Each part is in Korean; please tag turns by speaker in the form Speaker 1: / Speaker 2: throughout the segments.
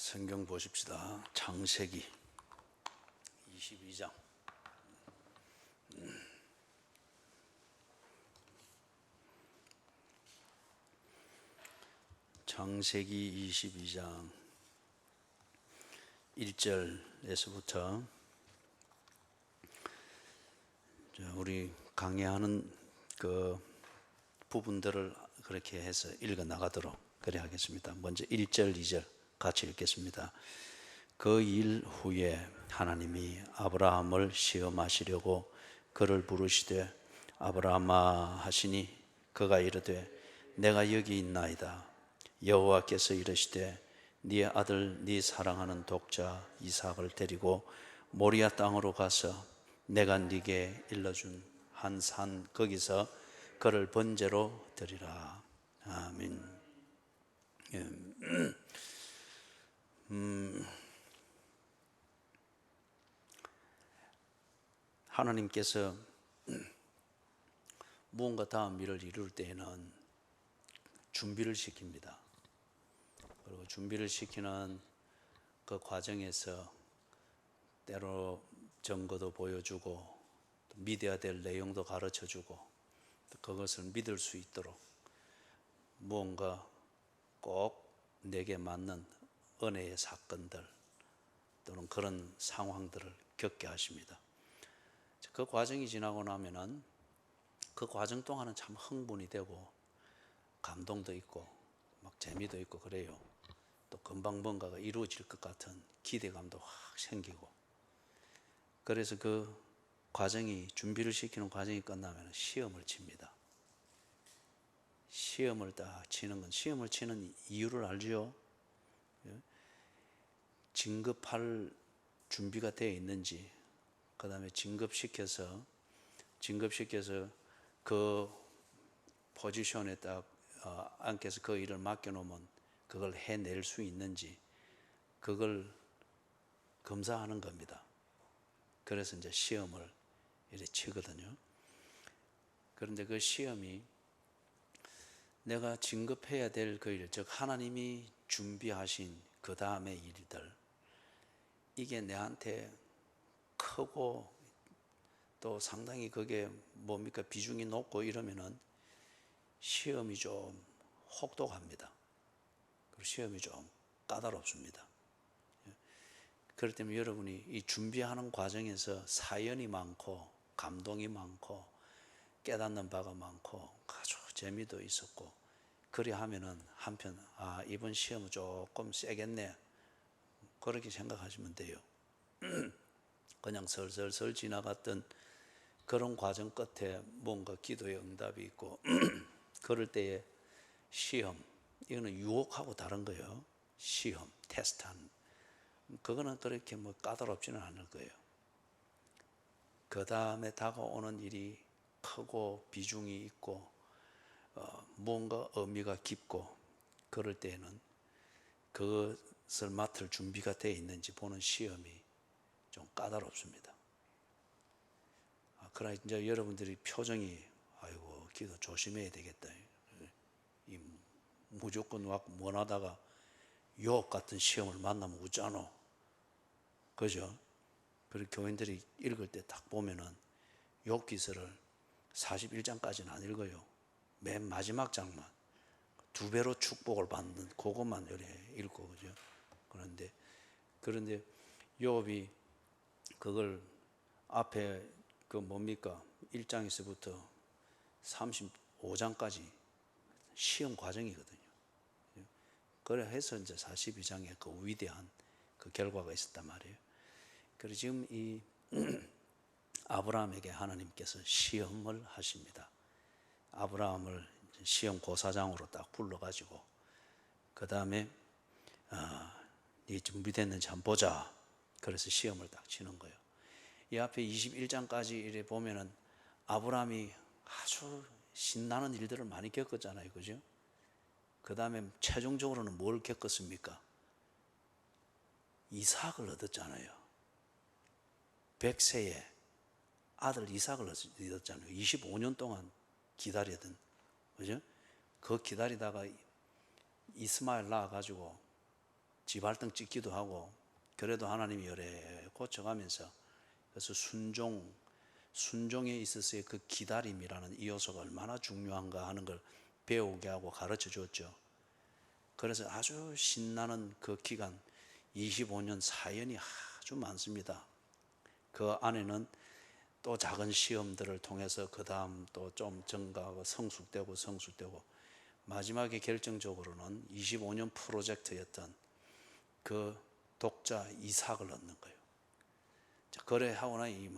Speaker 1: 성경 보십시다. 창세기 22장. 창세기 22장 1절에서부터 우리 강의하는 그 부분들을 그렇게 해서 읽어 나가도록 그래 하겠습니다. 먼저 1절, 2절 같이 읽겠습니다. 그 일 후에 하나님이 아브라함을 시험하시려고 그를 부르시되 아브라함아 하시니 그가 이르되 내가 여기 있나이다. 여호와께서 이르시되 네 아들 네 사랑하는 독자 이삭을 데리고 모리아 땅으로 가서 내가 네게 일러준 한 산 거기서 그를 번제로 드리라. 아멘. 하나님께서 무언가 다음 일을 이룰 때에는 준비를 시킵니다. 그리고 준비를 시키는 그 과정에서 때로 증거도 보여주고 믿어야 될 내용도 가르쳐주고 그것을 믿을 수 있도록 무언가 꼭 내게 맞는 은혜의 사건들 또는 그런 상황들을 겪게 하십니다. 그 과정이 지나고 나면은 그 과정 동안은 참 흥분이 되고 감동도 있고 막 재미도 있고 그래요. 또 금방 뭔가가 이루어질 것 같은 기대감도 확 생기고, 그래서 그 과정이 준비를 시키는 과정이 끝나면 시험을 칩니다. 시험을 딱 치는 건, 시험을 치는 이유를 알죠? 진급할 준비가 되어 있는지, 그 다음에 진급시켜서 그 포지션에 딱 앉게서 그 일을 맡겨놓으면 그걸 해낼 수 있는지, 그걸 검사하는 겁니다. 그래서 이제 시험을 이렇게 치거든요. 그런데 그 시험이 내가 진급해야 될 그 일, 즉 하나님이 준비하신 그 다음의 일들, 이게 내한테 크고 또 상당히 그게 뭡니까 비중이 높고 이러면은 시험이 좀 혹독합니다. 그리고 시험이 좀 까다롭습니다. 그럴 때면 여러분이 이 준비하는 과정에서 사연이 많고 감동이 많고 깨닫는 바가 많고 아주 재미도 있었고, 그리 하면은 한편 이번 시험은 조금 세겠네 그렇게 생각하시면 돼요. 그냥 설설설 지나갔던 그런 과정 끝에 뭔가 기도의 응답이 있고 그럴 때의 시험, 이거는 유혹하고 다른 거예요. 시험, 테스트하는, 그거는 그렇게 뭐 까다롭지는 않을 거예요. 그 다음에 다가오는 일이 크고 비중이 있고 뭔가 의미가 깊고 그럴 때에는 그것을 맡을 준비가 되어 있는지 보는 시험이 좀 까다롭습니다. 그러나 이제 여러분들이 표정이 아이고 기도 조심해야 되겠다, 이 무조건 원하다가 유혹 같은 시험을 만나면 웃잖아, 그죠? 그리고 교인들이 읽을 때 딱 보면은 욥기서를 41장까지는 안 읽어요. 맨 마지막 장만 2배로 축복을 받는 그것만 읽고, 그죠? 그런데 욥이 그걸 앞에 그 뭡니까 1장에서부터 35장까지 시험 과정이거든요. 그래 해서 이제 42장에 그 위대한 그 결과가 있었단 말이에요. 그래서 지금 이 아브라함에게 하나님께서 시험을 하십니다. 아브라함을 시험 고사장으로 딱 불러가지고 그 다음에 네 준비됐는지 한번 보자. 그래서 시험을 딱 치는 거예요. 이 앞에 21장까지 이래 보면은 아브라함이 아주 신나는 일들을 많이 겪었잖아요, 그죠? 그 다음에 최종적으로는 뭘 겪었습니까? 이삭을 얻었잖아요. 100세에 아들 이삭을 얻었잖아요. 25년 동안 기다리던, 그죠? 그 기다리다가 이스마엘 낳아가지고 지발등 찍기도 하고, 그래도 하나님이 여래 고쳐가면서, 그래서 순종에 있어서의 그 기다림이라는 이 요소가 얼마나 중요한가 하는 걸 배우게 하고 가르쳐 줬죠. 그래서 아주 신나는 그 기간 25년 사연이 아주 많습니다. 그 안에는 또 작은 시험들을 통해서 그 다음 또 좀 증가하고 성숙되고 마지막에 결정적으로는 25년 프로젝트였던 그 독자 이삭을 얻는 거예요. 그래 하고 나니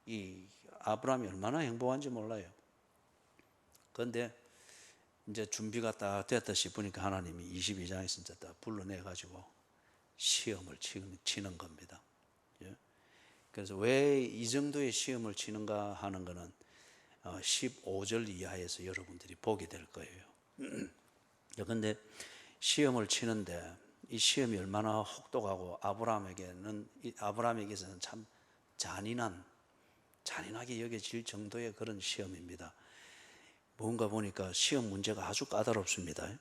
Speaker 1: 이 아브라함이 얼마나 행복한지 몰라요. 그런데 이제 준비가 딱 됐다 싶으니까 하나님이 22장에서 이제 딱 불러내 가지고 시험을 치는 겁니다. 그래서 왜 이 정도의 시험을 치는가 하는 것은 15절 이하에서 여러분들이 보게 될 거예요. 그런데 시험을 치는데 이 시험이 얼마나 혹독하고 아브라함에게서는 참 잔인하게 여겨질 정도의 그런 시험입니다. 뭔가 보니까 시험 문제가 아주 까다롭습니다.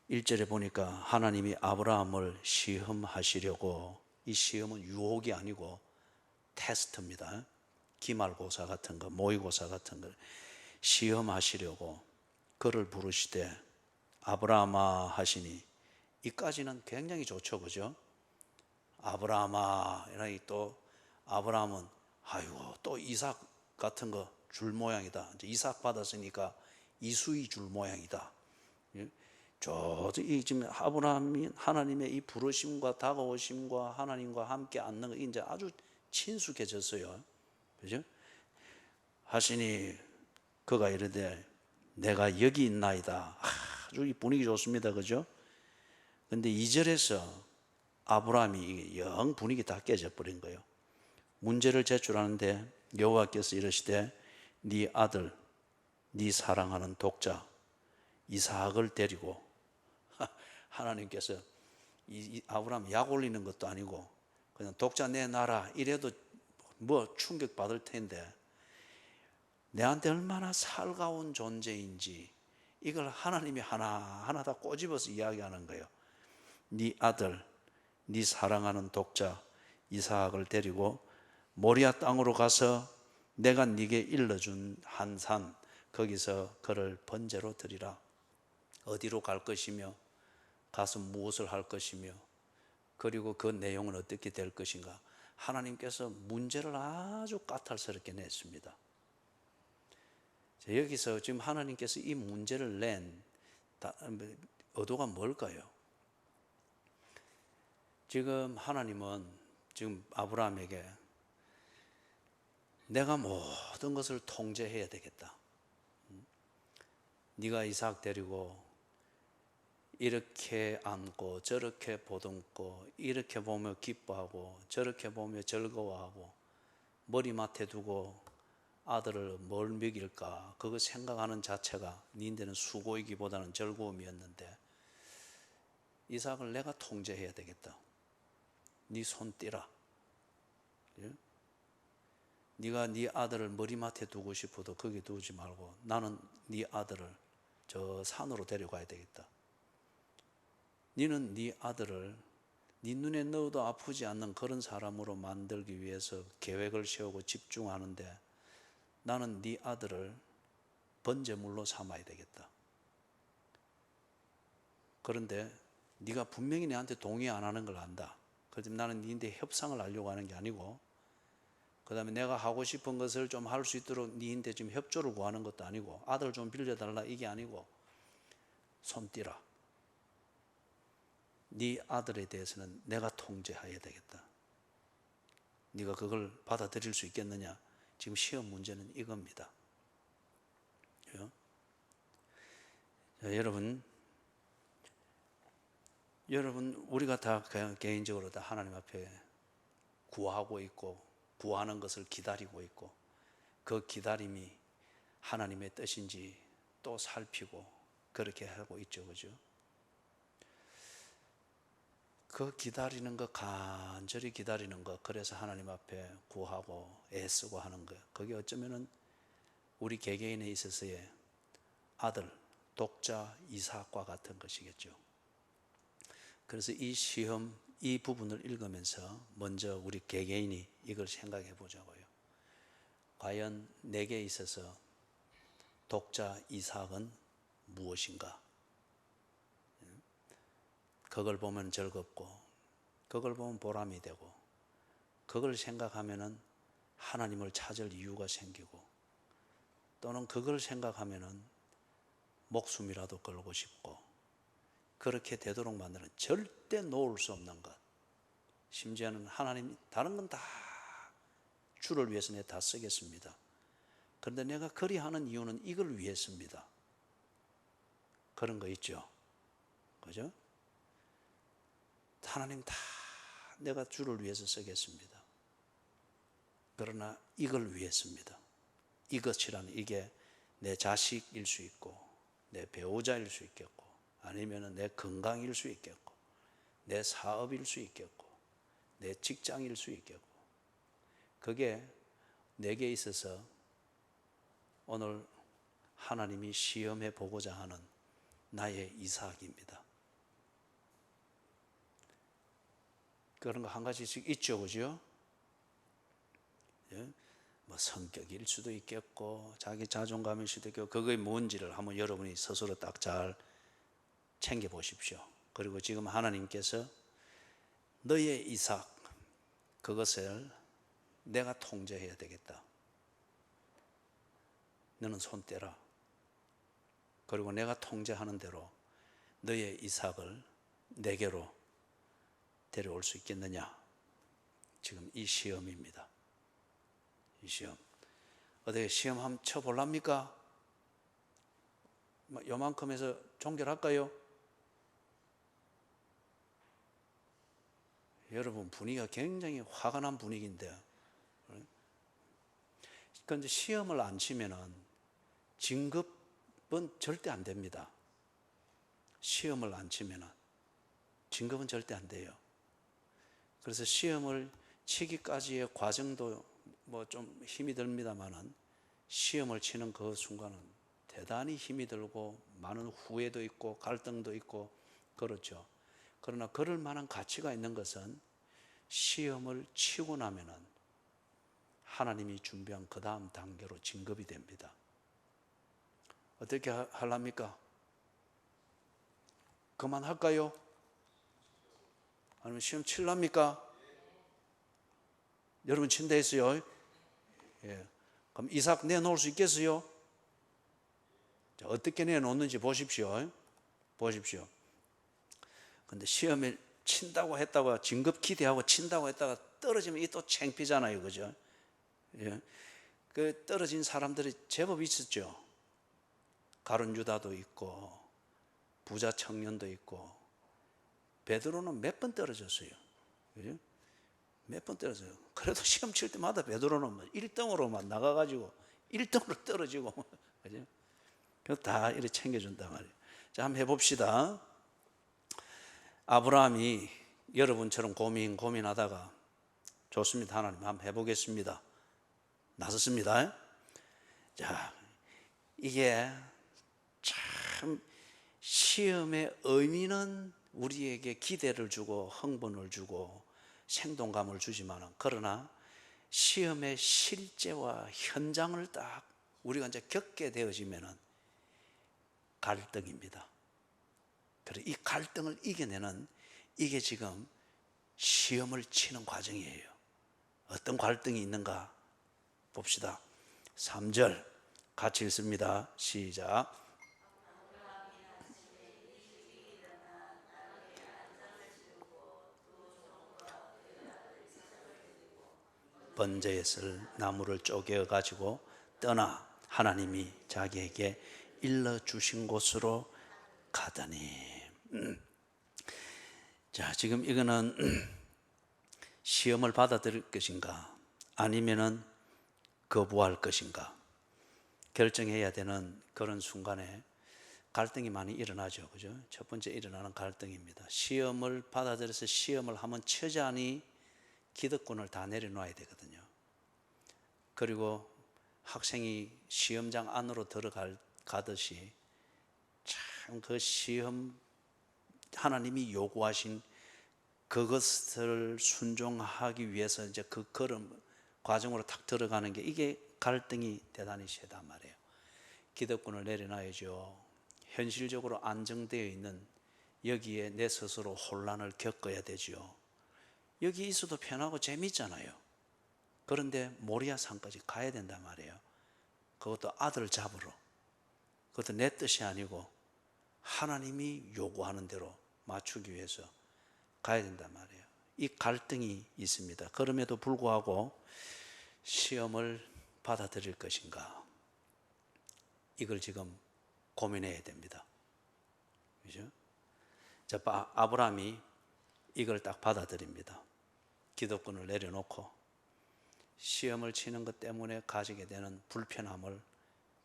Speaker 1: 1절에 보니까 하나님이 아브라함을 시험하시려고, 이 시험은 유혹이 아니고 테스트입니다. 기말고사 같은 거, 모의고사 같은 거 시험하시려고 그를 부르시되 아브라함아 하시니, 이까지는 굉장히 좋죠, 그죠? 아브라함아, 이러니 또 아브라함은 아이고 또 이삭 같은 거 줄 모양이다. 이제 이삭 받았으니까 이수이 줄 모양이다. 지금 아브라함이 하나님의 이 부르심과 다가오심과 하나님과 함께 앉는 거 이제 아주 친숙해졌어요. 그죠? 하시니 그가 이르되 내가 여기 있나이다. 아주 이 분위기 좋습니다. 그죠? 근데 2절에서 아브라함이 영 분위기 다 깨져 버린 거예요. 문제를 제출하는데 여호와께서 이르시되 네 아들, 네 사랑하는 독자 이삭을 데리고, 하나님께서 이 아브라함 약 올리는 것도 아니고 그냥 독자 내놔라 이래도 뭐 충격 받을 텐데, 내한테 얼마나 살가운 존재인지 이걸 하나님이 하나하나 다 꼬집어서 이야기하는 거예요. 네 아들, 네 사랑하는 독자 이삭을 데리고 모리아 땅으로 가서 내가 네게 일러준 한 산, 거기서 그를 번제로 드리라. 어디로 갈 것이며 가서 무엇을 할 것이며 그리고 그 내용은 어떻게 될 것인가, 하나님께서 문제를 아주 까탈스럽게 냈습니다. 여기서 지금 하나님께서 이 문제를 낸 의도가 뭘까요? 지금 하나님은 지금 아브라함에게 내가 모든 것을 통제해야 되겠다. 네가 이삭 데리고 이렇게 안고 저렇게 보듬고 이렇게 보며 기뻐하고 저렇게 보며 즐거워하고 머리맡에 두고 아들을 뭘 먹일까 그거 생각하는 자체가 니한테는 수고이기보다는 즐거움이었는데, 이삭을 내가 통제해야 되겠다. 네 손 떼라. 네가 네 아들을 머리맡에 두고 싶어도 거기 두지 말고 나는 네 아들을 저 산으로 데려가야 되겠다. 너는 네 아들을 네 눈에 넣어도 아프지 않는 그런 사람으로 만들기 위해서 계획을 세우고 집중하는데, 나는 네 아들을 번제물로 삼아야 되겠다. 그런데 네가 분명히 내한테 동의 안 하는 걸 안다. 그래서 나는 네한테 협상을 하려고 하는 게 아니고, 그 다음에 내가 하고 싶은 것을 좀 할 수 있도록 네한테 지금 협조를 구하는 것도 아니고, 아들 좀 빌려달라 이게 아니고, 손 떼라. 네 아들에 대해서는 내가 통제해야 되겠다. 네가 그걸 받아들일 수 있겠느냐? 지금 시험 문제는 이겁니다. 자, 여러분 우리가 다 그냥 개인적으로 다 하나님 앞에 구하고 있고 구하는 것을 기다리고 있고, 그 기다림이 하나님의 뜻인지 또 살피고 그렇게 하고 있죠. 그죠? 그 기다리는 거, 간절히 기다리는 거, 그래서 하나님 앞에 구하고 애쓰고 하는 거, 그게 어쩌면은 우리 개개인에 있어서의 아들, 독자 이삭과 같은 것이겠죠. 그래서 이 시험, 이 부분을 읽으면서 먼저 우리 개개인이 이걸 생각해 보자고요. 과연 내게 있어서 독자 이삭은 무엇인가? 그걸 보면 즐겁고, 그걸 보면 보람이 되고, 그걸 생각하면은 하나님을 찾을 이유가 생기고, 또는 그걸 생각하면은 목숨이라도 걸고 싶고, 그렇게 되도록 만드는 절대 놓을 수 없는 것. 심지어는 하나님 다른 건 다 주를 위해서 내가 다 쓰겠습니다. 그런데 내가 그리 하는 이유는 이걸 위해서입니다. 그런 거 있죠. 그죠? 하나님 다 내가 주를 위해서 쓰겠습니다. 그러나 이걸 위해서입니다. 이것이라는 이게 내 자식일 수 있고, 내 배우자일 수 있겠고, 아니면 내 건강일 수 있겠고, 내 사업일 수 있겠고, 내 직장일 수 있겠고, 그게 내게 있어서 오늘 하나님이 시험해 보고자 하는 나의 이삭입니다. 그런 거 한 가지씩 있죠, 그죠? 예? 뭐 성격일 수도 있겠고, 자기 자존감일 수도 있겠고, 그게 뭔지를 한번 여러분이 스스로 딱 잘 챙겨 보십시오. 그리고 지금 하나님께서 너의 이삭, 그것을 내가 통제해야 되겠다. 너는 손 떼라. 그리고 내가 통제하는 대로 너의 이삭을 내게로 데려올 수 있겠느냐. 지금 이 시험입니다. 이 시험. 어떻게 시험 한번 쳐볼랍니까? 요만큼 해서 종결할까요? 여러분 분위기가 굉장히 화가 난 분위기인데, 그런데 시험을 안 치면은 진급은 절대 안 됩니다. 시험을 안 치면은 진급은 절대 안 돼요. 그래서 시험을 치기까지의 과정도 뭐 좀 힘이 듭니다만은, 시험을 치는 그 순간은 대단히 힘이 들고 많은 후회도 있고 갈등도 있고 그렇죠. 그러나 그럴 만한 가치가 있는 것은 시험을 치고 나면은 하나님이 준비한 그 다음 단계로 진급이 됩니다. 어떻게 하랍니까? 그만할까요? 아니면 시험 칠랍니까? 여러분 친다 했어요? 예. 그럼 이삭 내놓을 수 있겠어요? 자, 어떻게 내놓는지 보십시오. 보십시오. 근데 시험에 친다고 했다가 진급 기대하고 친다고 했다가 떨어지면 이 또 창피잖아요. 그죠? 예. 그 떨어진 사람들이 제법 있었죠. 가룟 유다도 있고 부자 청년도 있고. 베드로는 몇 번 떨어졌어요. 그죠? 몇 번 떨어져요. 그래도 시험 칠 때마다 베드로는 1등으로만 나가가지고 1등으로 떨어지고. 그죠? 다 이렇게 챙겨준단 말이에요. 자, 한번 해봅시다. 아브라함이 여러분처럼 고민하다가 좋습니다. 하나님 한번 해보겠습니다. 나섰습니다. 자, 이게 참 시험의 의미는 우리에게 기대를 주고 흥분을 주고 생동감을 주지만, 그러나 시험의 실제와 현장을 딱 우리가 이제 겪게 되어지면은 갈등입니다. 그리고 이 갈등을 이겨내는 이게 지금 시험을 치는 과정이에요. 어떤 갈등이 있는가 봅시다. 3절 같이 읽습니다. 시작. 번제에 쓸 나무를 쪼개어 가지고 떠나 하나님이 자기에게 일러주신 곳으로 가더니. 자, 지금 이거는 시험을 받아들일 것인가 아니면은 거부할 것인가 결정해야 되는 그런 순간에 갈등이 많이 일어나죠. 그죠? 첫 번째 일어나는 갈등입니다. 시험을 받아들여서 시험을 한번 쳐자니 기득권을 다 내려놔야 되거든요. 그리고 학생이 시험장 안으로 들어가듯이 참 그 시험 하나님이 요구하신 그것을 순종하기 위해서 이제 그 걸음 과정으로 탁 들어가는 게, 이게 갈등이 대단히 세단 말이에요. 기득권을 내려놔야죠. 현실적으로 안정되어 있는 여기에 내 스스로 혼란을 겪어야 되죠. 여기 있어도 편하고 재밌잖아요. 그런데 모리아 산까지 가야 된단 말이에요. 그것도 아들 잡으러. 그것도 내 뜻이 아니고 하나님이 요구하는 대로 맞추기 위해서 가야 된단 말이에요. 이 갈등이 있습니다. 그럼에도 불구하고 시험을 받아들일 것인가, 이걸 지금 고민해야 됩니다. 그죠? 자, 아브라함이 이걸 딱 받아들입니다. 기득권을 내려놓고 시험을 치는 것 때문에 가지게 되는 불편함을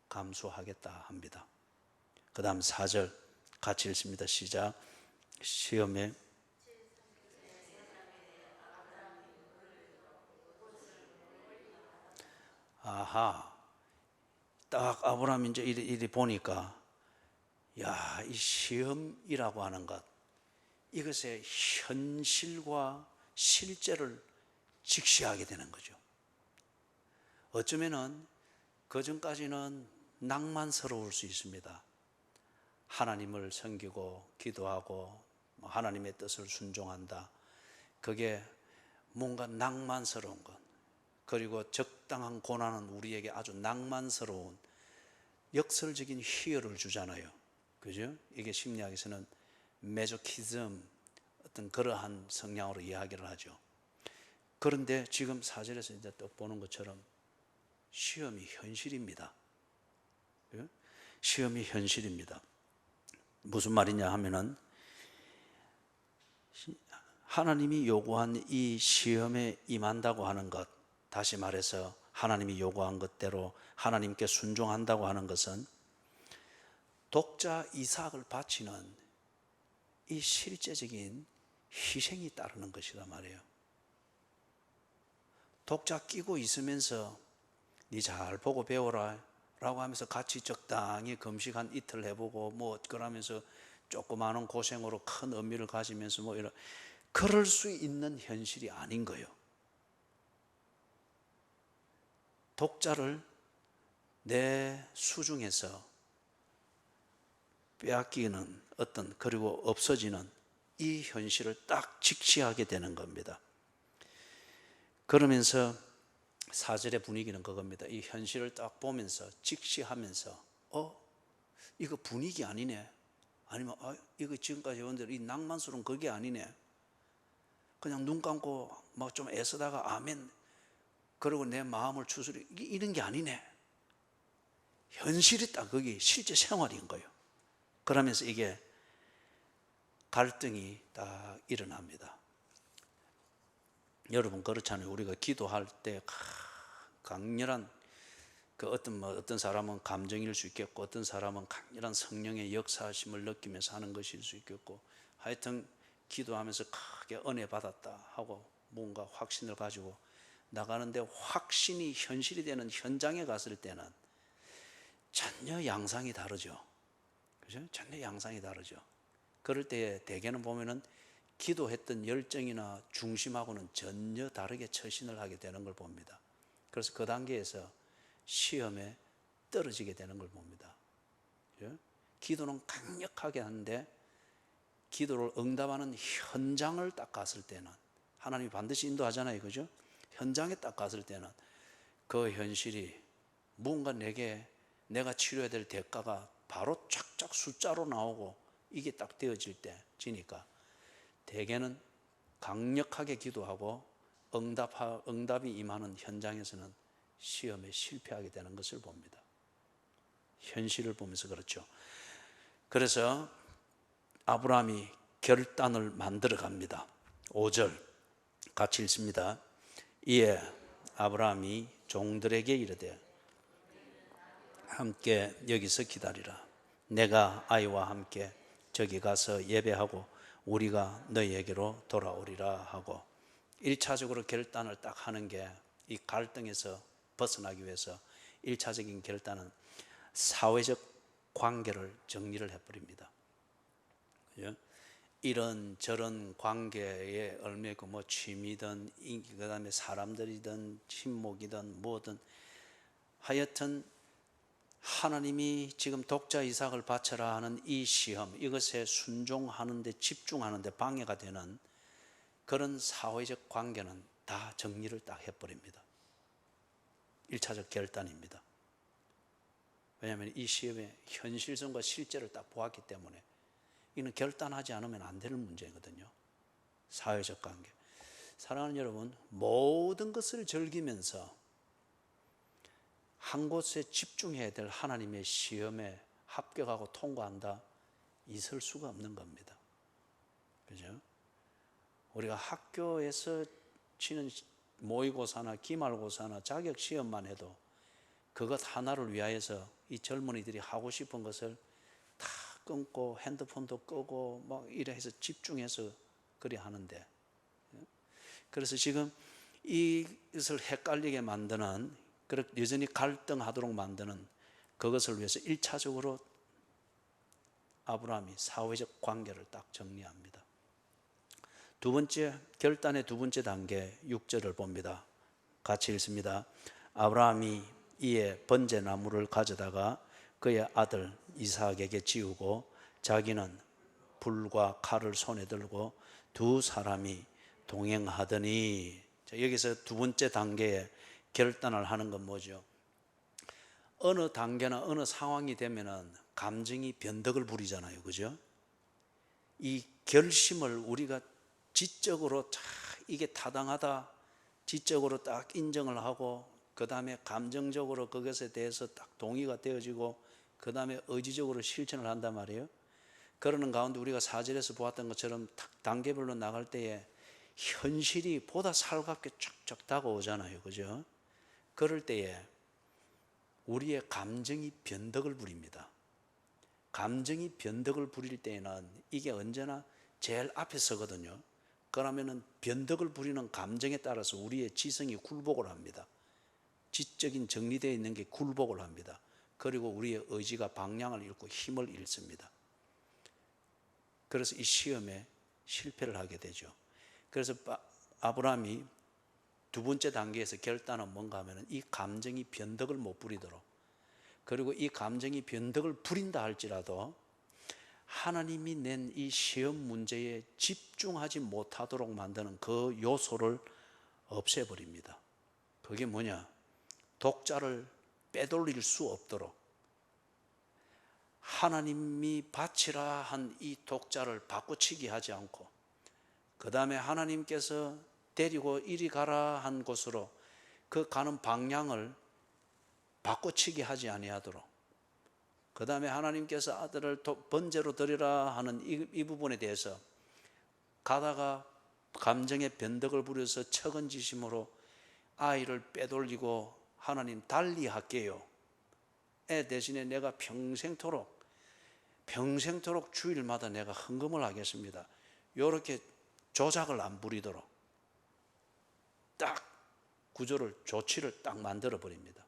Speaker 1: 감수하겠다 합니다. 그 다음 4절 같이 읽습니다. 시작. 시험에 아하, 딱 아브라함이 이제 이리 보니까, 야, 이 시험이라고 하는 것, 이것의 현실과 실제를 직시하게 되는 거죠. 어쩌면은 그 전까지는 낭만스러울 수 있습니다. 하나님을 섬기고 기도하고 하나님의 뜻을 순종한다. 그게 뭔가 낭만스러운 것, 그리고 적당한 고난은 우리에게 아주 낭만스러운 역설적인 희열을 주잖아요. 그죠? 이게 심리학에서는 메조키즘, 어떤 그러한 성향으로 이야기를 하죠. 그런데 지금 4절에서 이제 또 보는 것처럼 시험이 현실입니다. 시험이 현실입니다. 무슨 말이냐 하면은, 하나님이 요구한 이 시험에 임한다고 하는 것, 다시 말해서 하나님이 요구한 것대로 하나님께 순종한다고 하는 것은 독자 이삭을 바치는 이 실제적인 희생이 따르는 것이란 말이에요. 독자 끼고 있으면서 니 잘 보고 배워라 라고 하면서 같이 적당히 금식 한 이틀 해보고 뭐 그러면서 조그마한 고생으로 큰 의미를 가지면서 뭐 이런, 그럴 수 있는 현실이 아닌 거예요. 독자를 내 수중에서 빼앗기는 어떤, 그리고 없어지는 이 현실을 딱 직시하게 되는 겁니다. 그러면서 4절의 분위기는 그겁니다. 이 현실을 딱 보면서 직시하면서 이거 분위기 아니네, 아니면 이거 지금까지 해온 대로 이 낭만스러운 그게 아니네, 그냥 눈 감고 막 좀 애쓰다가 아멘 그러고 내 마음을 추스리, 이런 게 아니네. 현실이 딱 거기 실제 생활인 거예요. 그러면서 이게 갈등이 딱 일어납니다. 여러분 그렇잖아요. 우리가 기도할 때 강렬한 그 어떤 사람은 감정일 수 있겠고, 어떤 사람은 강렬한 성령의 역사하심을 느끼면서 하는 것일 수 있겠고, 하여튼 기도하면서 크게 은혜 받았다 하고 뭔가 확신을 가지고 나가는데, 확신이 현실이 되는 현장에 갔을 때는 전혀 양상이 다르죠. 그죠? 전혀 양상이 다르죠. 그럴 때 대개는 보면은 기도했던 열정이나 중심하고는 전혀 다르게 처신을 하게 되는 걸 봅니다. 그래서 그 단계에서 시험에 떨어지게 되는 걸 봅니다. 그죠? 기도는 강력하게 하는데 기도를 응답하는 현장을 딱 갔을 때는, 하나님이 반드시 인도하잖아요. 그죠? 현장에 딱 갔을 때는 그 현실이 뭔가 내가 치료해야 될 대가가 바로 쫙쫙 숫자로 나오고 이게 딱 되어질 때 지니까, 대개는 강력하게 기도하고 응답이 임하는 현장에서는 시험에 실패하게 되는 것을 봅니다. 현실을 보면서 그렇죠. 그래서 아브라함이 결단을 만들어 갑니다. 5절 같이 읽습니다. 이에 아브라함이 종들에게 이르되 함께 여기서 기다리라. 내가 아이와 함께 저기 가서 예배하고 우리가 너희에게로 돌아오리라 하고, 1차적으로 결단을 딱 하는 게, 이 갈등에서 벗어나기 위해서 1차적인 결단은 사회적 관계를 정리를 해버립니다. 이런 저런 관계에 얽매고 뭐 취미든 그다음에 사람들이든 친목이든 뭐든 하여튼 하나님이 지금 독자 이삭을 바쳐라 하는 이 시험, 이것에 순종하는데 집중하는데 방해가 되는 그런 사회적 관계는 다 정리를 딱 해버립니다. 1차적 결단입니다. 왜냐하면 이 시험의 현실성과 실제를 딱 보았기 때문에 이는 결단하지 않으면 안 되는 문제거든요. 사회적 관계. 사랑하는 여러분, 모든 것을 즐기면서 한 곳에 집중해야 될 하나님의 시험에 합격하고 통과한다, 있을 수가 없는 겁니다. 그죠? 우리가 학교에서 치는 모의고사나 기말고사나 자격시험만 해도 그것 하나를 위하여서 이 젊은이들이 하고 싶은 것을 다 끊고 핸드폰도 끄고 막 이래 해서 집중해서 그리 하는데, 그래서 지금 이것을 헷갈리게 만드는, 여전히 갈등하도록 만드는 그것을 위해서 1차적으로 아브라함이 사회적 관계를 딱 정리합니다. 두 번째, 결단의 두 번째 단계 6절을 봅니다. 같이 읽습니다. 아브라함이 이에 번제나무를 가져다가 그의 아들 이삭에게 지우고 자기는 불과 칼을 손에 들고 두 사람이 동행하더니, 여기서 두 번째 단계에 결단을 하는 건 뭐죠? 어느 단계나 어느 상황이 되면은 감정이 변덕을 부리잖아요. 그죠? 이 결심을 우리가 지적으로 이게 타당하다, 지적으로 딱 인정을 하고 그 다음에 감정적으로 그것에 대해서 딱 동의가 되어지고 그 다음에 의지적으로 실천을 한단 말이에요. 그러는 가운데 우리가 4절에서 보았던 것처럼 단계별로 나갈 때에 현실이 보다 살갑게 쫙쫙 다가오잖아요. 그죠? 그럴 때에 우리의 감정이 변덕을 부립니다. 감정이 변덕을 부릴 때에는 이게 언제나 제일 앞에 서거든요. 그러면은 변덕을 부리는 감정에 따라서 우리의 지성이 굴복을 합니다. 지적인 정리되어 있는 게 굴복을 합니다. 그리고 우리의 의지가 방향을 잃고 힘을 잃습니다. 그래서 이 시험에 실패를 하게 되죠. 그래서 아브라함이 두 번째 단계에서 결단은 뭔가 하면 이 감정이 변덕을 못 부리도록, 그리고 이 감정이 변덕을 부린다 할지라도 하나님이 낸 이 시험 문제에 집중하지 못하도록 만드는 그 요소를 없애버립니다. 그게 뭐냐? 독자를 빼돌릴 수 없도록 하나님이 바치라 한 이 독자를 바꾸치기 하지 않고, 그 다음에 하나님께서 데리고 이리 가라 한 곳으로 그 가는 방향을 바꾸치기 하지 아니하도록, 그 다음에 하나님께서 아들을 번제로 드리라 하는 이 부분에 대해서 가다가 감정의 변덕을 부려서 척은지심으로 아이를 빼돌리고 하나님 달리 할게요, 애 대신에 내가 평생토록 주일마다 내가 헌금을 하겠습니다, 이렇게 조작을 안 부리도록 딱 구조를, 조치를 딱 만들어 버립니다.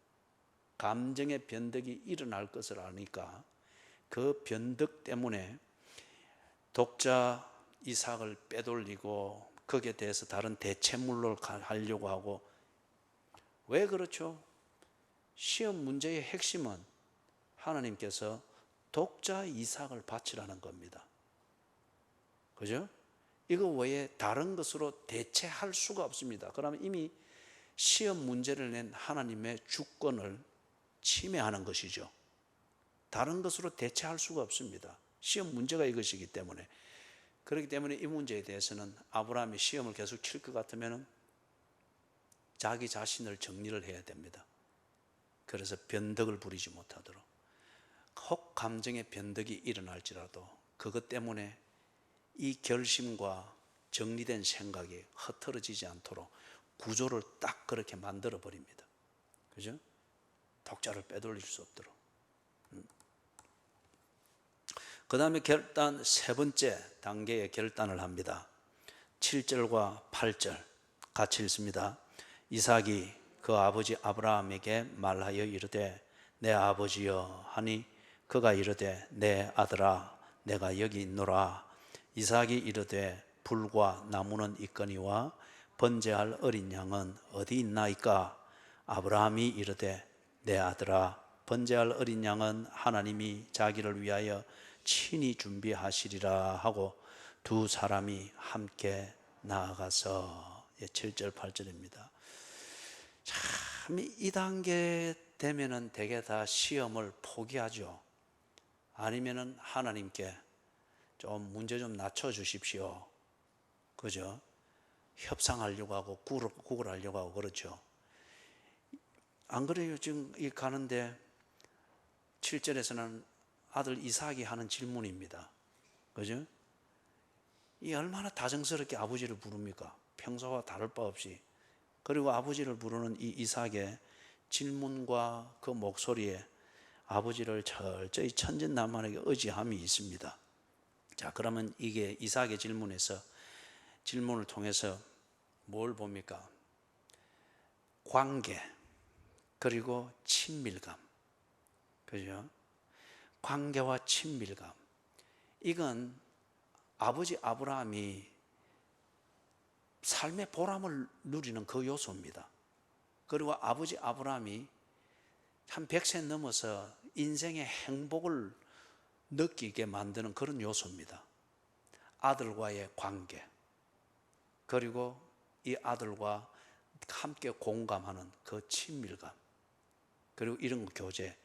Speaker 1: 감정의 변덕이 일어날 것을 아니까 그 변덕 때문에 독자 이삭을 빼돌리고 거기에 대해서 다른 대체물로 하려고 하고. 왜 그렇죠? 시험 문제의 핵심은 하나님께서 독자 이삭을 바치라는 겁니다. 그죠? 이거 외에 다른 것으로 대체할 수가 없습니다. 그러면 이미 시험 문제를 낸 하나님의 주권을 침해하는 것이죠. 다른 것으로 대체할 수가 없습니다. 시험 문제가 이것이기 때문에. 그렇기 때문에 이 문제에 대해서는 아브라함이 시험을 계속 칠 것 같으면 자기 자신을 정리를 해야 됩니다. 그래서 변덕을 부리지 못하도록, 혹 감정의 변덕이 일어날지라도 그것 때문에 이 결심과 정리된 생각이 흐트러지지 않도록 구조를 딱 그렇게 만들어 버립니다. 그죠? 독자를 빼돌릴 수 없도록. 그 다음에 결단, 세 번째 단계의 결단을 합니다. 7절과 8절 같이 읽습니다. 이삭이 그 아버지 아브라함에게 말하여 이르되 내 아버지여 하니 그가 이르되 내 아들아 내가 여기 있노라. 이삭이 이르되 불과 나무는 있거니와 번제할 어린 양은 어디 있나이까? 아브라함이 이르되 내 아들아, 번제할 어린 양은 하나님이 자기를 위하여 친히 준비하시리라 하고 두 사람이 함께 나아가서 7절 8절입니다. 참 이 단계 되면은 대개 다 시험을 포기하죠. 아니면은 하나님께 좀 문제 좀 낮춰 주십시오. 그죠? 협상하려고 하고 구걸하려고 하고 그렇죠. 안 그래요? 지금 이 가는데 7절에서는 아들 이삭이 하는 질문입니다. 그죠? 이 얼마나 다정스럽게 아버지를 부릅니까? 평소와 다를 바 없이. 그리고 아버지를 부르는 이 이삭의 질문과 그 목소리에 아버지를 철저히 천진난만하게 의지함이 있습니다. 자, 그러면 이게 이삭의 질문을 통해서 뭘 봅니까? 관계, 그리고 친밀감. 그죠? 관계와 친밀감. 이건 아버지 아브라함이 삶의 보람을 누리는 그 요소입니다. 그리고 아버지 아브라함이 한 100세 넘어서 인생의 행복을 느끼게 만드는 그런 요소입니다. 아들과의 관계, 그리고 이 아들과 함께 공감하는 그 친밀감, 그리고 이런 교제,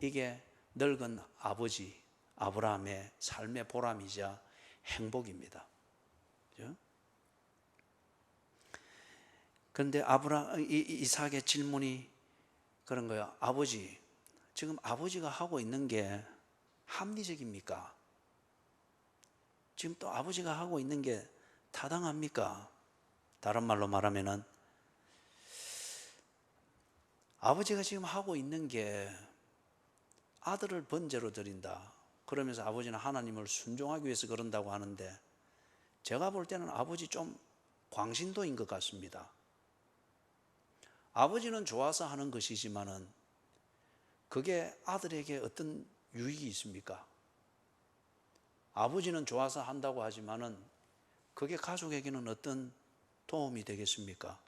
Speaker 1: 이게 늙은 아버지 아브라함의 삶의 보람이자 행복입니다. 그렇죠? 그런데 이삭의 질문이 그런 거예요. 아버지, 지금 아버지가 하고 있는 게 합리적입니까? 지금 또 아버지가 하고 있는 게 타당합니까? 다른 말로 말하면은 아버지가 지금 하고 있는 게 아들을 번제로 드린다. 그러면서 아버지는 하나님을 순종하기 위해서 그런다고 하는데 제가 볼 때는 아버지 좀 광신도인 것 같습니다. 아버지는 좋아서 하는 것이지만은 그게 아들에게 어떤 유익이 있습니까? 아버지는 좋아서 한다고 하지만은 그게 가족에게는 어떤 도움이 되겠습니까?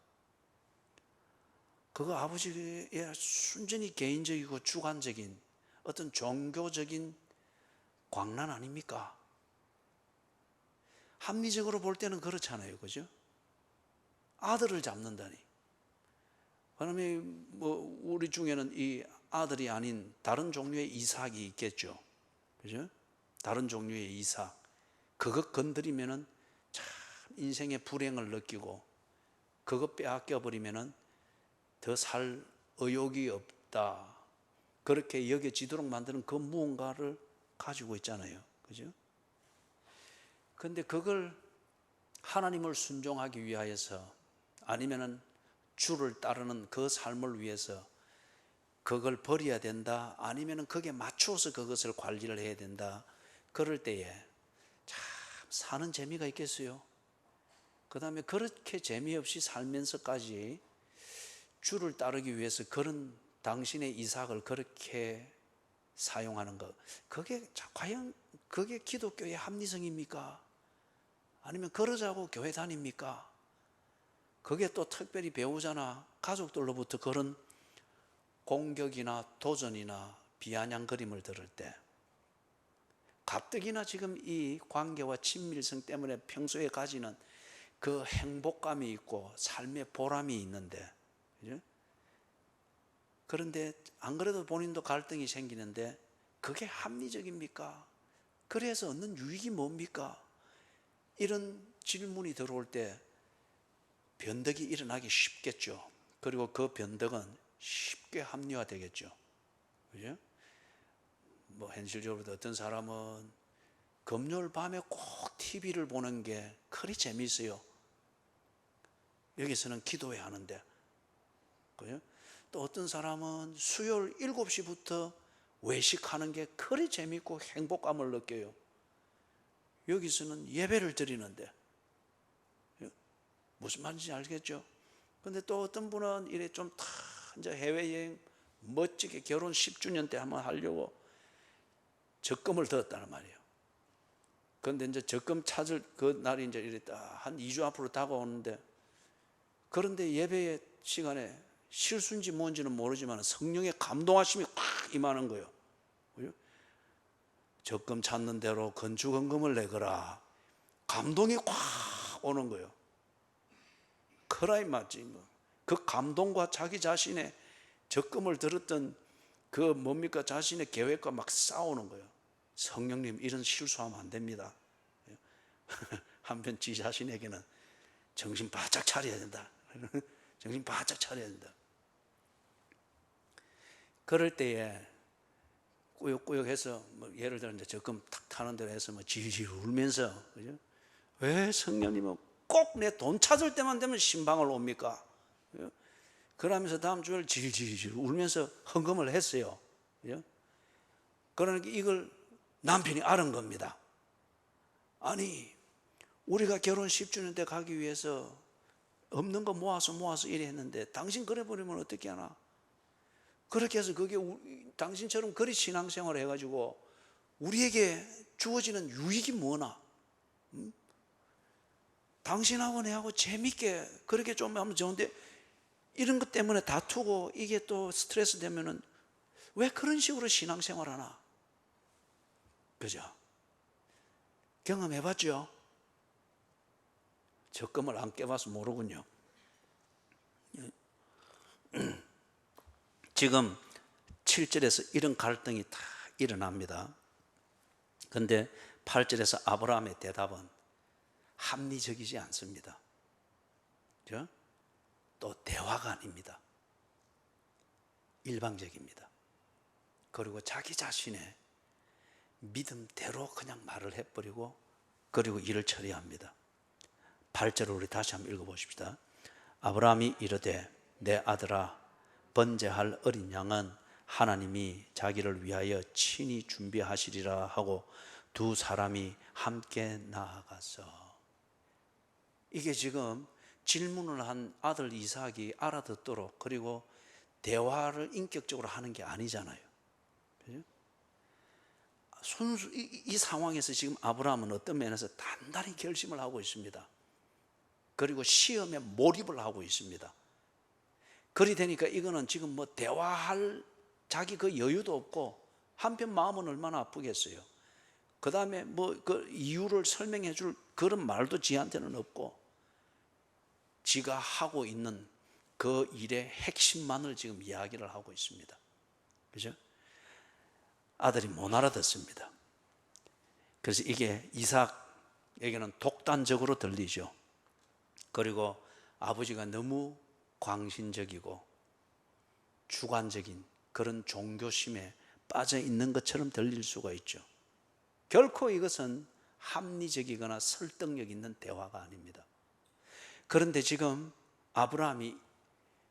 Speaker 1: 그거 아버지의 순전히 개인적이고 주관적인 어떤 종교적인 광란 아닙니까? 합리적으로 볼 때는 그렇잖아요. 그죠? 아들을 잡는다니. 그러면 뭐 우리 중에는 이 아들이 아닌 다른 종류의 이삭이 있겠죠. 그죠? 다른 종류의 이삭. 그것 건드리면은 참 인생의 불행을 느끼고 그것 빼앗겨 버리면은 더 살 의욕이 없다. 그렇게 여겨지도록 만드는 그 무언가를 가지고 있잖아요. 그죠? 그런데 그걸 하나님을 순종하기 위하여서 아니면은 주를 따르는 그 삶을 위해서 그걸 버려야 된다. 아니면은 거기에 맞추어서 그것을 관리를 해야 된다. 그럴 때에 참 사는 재미가 있겠어요. 그 다음에 그렇게 재미없이 살면서까지 주를 따르기 위해서 그런 당신의 이삭을 그렇게 사용하는 것, 그게 과연 그게 기독교의 합리성입니까? 아니면 그러자고 교회 다닙니까? 그게 또 특별히 배우자나 가족들로부터 그런 공격이나 도전이나 비아냥거림을 들을 때 가뜩이나 지금 이 관계와 친밀성 때문에 평소에 가지는 그 행복감이 있고 삶의 보람이 있는데, 그죠? 그런데 안 그래도 본인도 갈등이 생기는데 그게 합리적입니까? 그래서 얻는 유익이 뭡니까? 이런 질문이 들어올 때 변덕이 일어나기 쉽겠죠. 그리고 그 변덕은 쉽게 합리화되겠죠. 그죠? 뭐 현실적으로도 어떤 사람은 금요일 밤에 꼭 TV를 보는 게 그리 재미있어요. 여기서는 기도해야 하는데. 그죠? 또 어떤 사람은 수요일 7시부터 외식하는 게 그리 재미있고 행복감을 느껴요. 여기서는 예배를 드리는데. 무슨 말인지 알겠죠? 근데 또 어떤 분은 이래 좀 이제 해외여행 멋지게 결혼 10주년 때 한번 하려고 적금을 들었다는 말이에요. 그런데 이제 적금 찾을 그 날이 이제 이랬다 한 2주 앞으로 다가오는데, 그런데 예배의 시간에 실수인지 뭔지는 모르지만 성령의 감동하심이 꽉 임하는 거예요. 그죠? 적금 찾는 대로 건축헌금을 내거라. 감동이 꽉 오는 거예요. 크라이 맞지 뭐. 그 감동과 자기 자신의 적금을 들었던 그 뭡니까 자신의 계획과 막 싸우는 거예요. 성령님, 이런 실수하면 안 됩니다. 한편 지 자신에게는 정신 바짝 차려야 된다. 정신 바짝 차려야 된다. 그럴 때에 꾸역꾸역해서 뭐 예를 들어 이제 적금 탁 타는 대로 해서 뭐 질질 울면서, 그죠? 왜 성령님은 꼭 내 돈 찾을 때만 되면 신방을 옵니까? 그죠? 그러면서 다음 주를 질질질 울면서 헌금을 했어요. 그죠? 그러니까 이걸 남편이 알은 겁니다. 아니, 우리가 결혼 10주년 때 가기 위해서 없는 거 모아서 이래 했는데 당신 그래 버리면 어떻게 하나? 그렇게 해서 그게 당신처럼 그리 신앙생활을 해가지고 우리에게 주어지는 유익이 뭐나? 당신하고 내하고 재밌게 그렇게 좀 하면 좋은데 이런 것 때문에 다투고 이게 또 스트레스 되면은 왜 그런 식으로 신앙생활 하나? 그죠? 경험해봤죠? 적금을 안 깨봐서 모르군요. 지금 7절에서 이런 갈등이 다 일어납니다. 그런데 8절에서 아브라함의 대답은 합리적이지 않습니다. 그죠? 또 대화가 아닙니다. 일방적입니다. 그리고 자기 자신의 믿음대로 그냥 말을 해버리고 그리고 일을 처리합니다. 8절을 우리 다시 한번 읽어보십시다. 아브라함이 이르되 내 아들아 번제할 어린 양은 하나님이 자기를 위하여 친히 준비하시리라 하고 두 사람이 함께 나아가서, 이게 지금 질문을 한 아들 이삭이 알아듣도록 그리고 대화를 인격적으로 하는 게 아니잖아요. 그죠? 순수 이 상황에서 지금 아브라함은 어떤 면에서 단단히 결심을 하고 있습니다. 그리고 시험에 몰입을 하고 있습니다. 그리 되니까 이거는 지금 뭐 대화할 자기 그 여유도 없고 한편 마음은 얼마나 아프겠어요. 그 다음에 뭐 그 이유를 설명해 줄 그런 말도 지한테는 없고 지가 하고 있는 그 일의 핵심만을 지금 이야기를 하고 있습니다. 그죠? 아들이 못 알아듣습니다. 그래서 이게 이삭에게는 독단적으로 들리죠. 그리고 아버지가 너무 광신적이고 주관적인 그런 종교심에 빠져 있는 것처럼 들릴 수가 있죠. 결코 이것은 합리적이거나 설득력 있는 대화가 아닙니다. 그런데 지금 아브라함이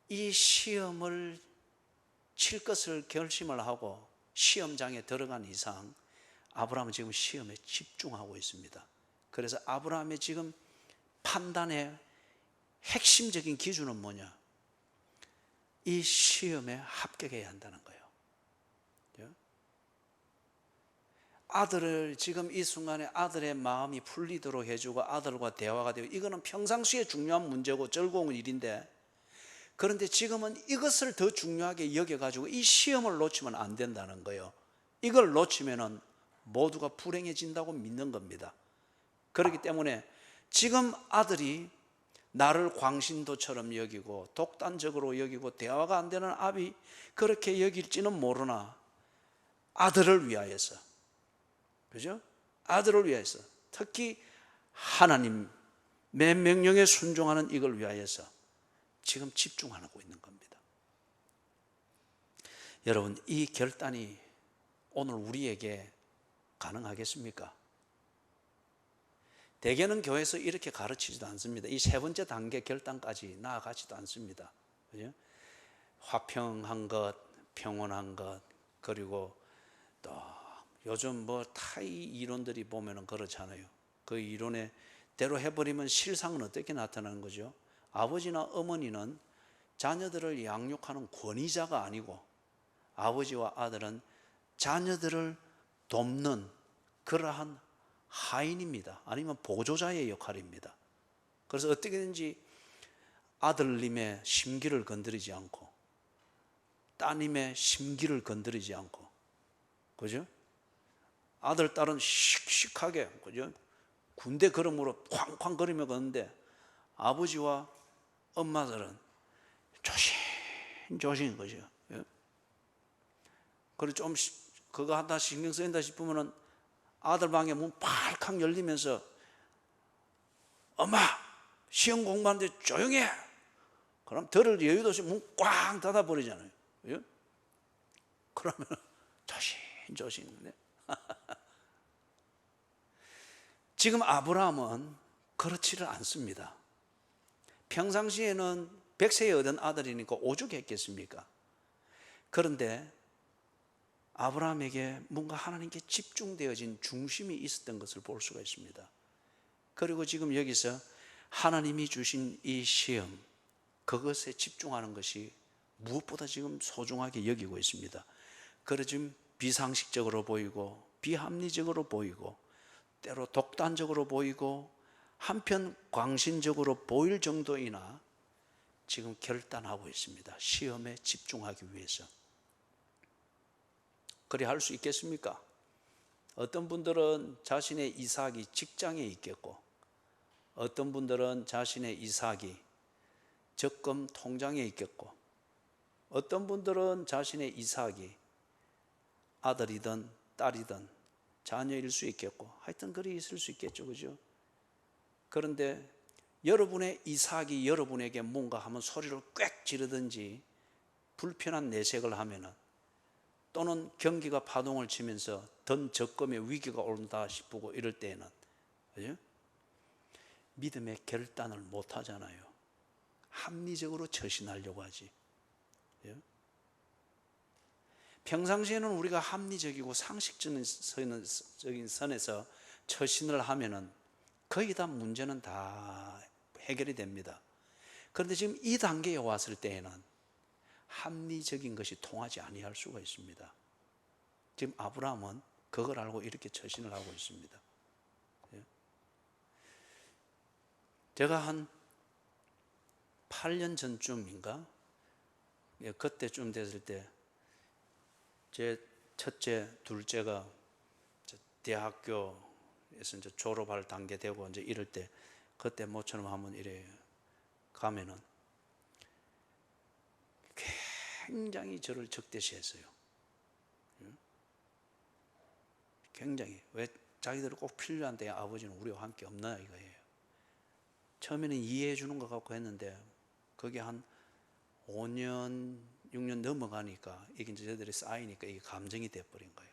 Speaker 1: 이 시험을 칠 것을 결심을 하고 시험장에 들어간 이상 아브라함은 지금 시험에 집중하고 있습니다. 그래서 아브라함의 지금 판단의 핵심적인 기준은 뭐냐? 이 시험에 합격해야 한다는 거예요. 아들을 지금 이 순간에 아들의 마음이 풀리도록 해주고 아들과 대화가 되고, 이거는 평상시에 중요한 문제고 즐거운 일인데, 그런데 지금은 이것을 더 중요하게 여겨가지고 이 시험을 놓치면 안 된다는 거예요. 이걸 놓치면은 모두가 불행해진다고 믿는 겁니다. 그렇기 때문에 지금 아들이 나를 광신도처럼 여기고 독단적으로 여기고 대화가 안 되는 아비 그렇게 여길지는 모르나 아들을 위하여서, 그죠? 아들을 위하여서, 특히 하나님의 명령에 순종하는 이걸 위하여서 지금 집중하고 있는 겁니다. 여러분, 이 결단이 오늘 우리에게 가능하겠습니까? 대개는 교회에서 이렇게 가르치지도 않습니다. 이 세 번째 단계 결단까지 나아가지도 않습니다. 그죠? 화평한 것, 평온한 것, 그리고 또 요즘 뭐 타이 이론들이 보면은 그렇잖아요. 그 이론에 대로 해버리면 실상은 어떻게 나타나는 거죠? 아버지나 어머니는 자녀들을 양육하는 권위자가 아니고 아버지와 아들은 자녀들을 돕는 그러한 하인입니다. 아니면 보조자의 역할입니다. 그래서 어떻게든지 아들님의 심기를 건드리지 않고 따님의 심기를 건드리지 않고, 그죠? 아들, 딸은 씩씩하게, 그죠? 군대 걸음으로 쾅쾅거리며 걷는데 아버지와 엄마들은 조심조심, 그죠? 예? 그리고 좀 그거 하다 신경 쓰인다 싶으면은 아들 방에 문 팔칵 열리면서 엄마 시험 공부하는데 조용히 해. 그럼 들을 여유도 없이 문 꽝 닫아버리잖아요. 그죠? 그러면 조심조심. 네? 지금 아브라함은 그렇지를 않습니다. 평상시에는 100세에 얻은 아들이니까 오죽했겠습니까? 그런데 아브라함에게 뭔가 하나님께 집중되어진 중심이 있었던 것을 볼 수가 있습니다. 그리고 지금 여기서 하나님이 주신 이 시험, 그것에 집중하는 것이 무엇보다 지금 소중하게 여기고 있습니다. 그래서 지금 비상식적으로 보이고 비합리적으로 보이고 때로 독단적으로 보이고 한편 광신적으로 보일 정도이나 지금 결단하고 있습니다. 시험에 집중하기 위해서. 그리 할 수 있겠습니까? 어떤 분들은 자신의 이삭이 직장에 있겠고, 어떤 분들은 자신의 이삭이 적금 통장에 있겠고, 어떤 분들은 자신의 이삭이 아들이든 딸이든 자녀일 수 있겠고, 하여튼 그리 있을 수 있겠죠, 그죠? 그런데 여러분의 이삭이 여러분에게 뭔가 하면 소리를 꽥 지르든지 불편한 내색을 하면은, 또는 경기가 파동을 치면서 던 적금의 위기가 온다 싶고 이럴 때에는, 그죠? 믿음의 결단을 못 하잖아요. 합리적으로 처신하려고 하지. 그죠? 평상시에는 우리가 합리적이고 상식적인 선에서 처신을 하면은 거의 다 문제는 다 해결이 됩니다. 그런데 지금 이 단계에 왔을 때에는 합리적인 것이 통하지 아니할 수가 있습니다. 지금 아브라함은 그걸 알고 이렇게 처신을 하고 있습니다. 제가 한 8년 전쯤인가, 그때쯤 됐을 때 제 첫째, 둘째가 대학교에서 이제 졸업할 단계 되고 이제 이럴 때, 그때 모처럼 한번 이래 가면은 굉장히 저를 적대시했어요. 굉장히. 왜 자기들은 꼭 필요한데 아버지는 우리와 함께 없나 이거예요. 처음에는 이해해 주는 것 같고 했는데 그게 한 5년, 6년 넘어가니까 이게 이제 저들이 쌓이니까 이게 감정이 돼버린 거예요.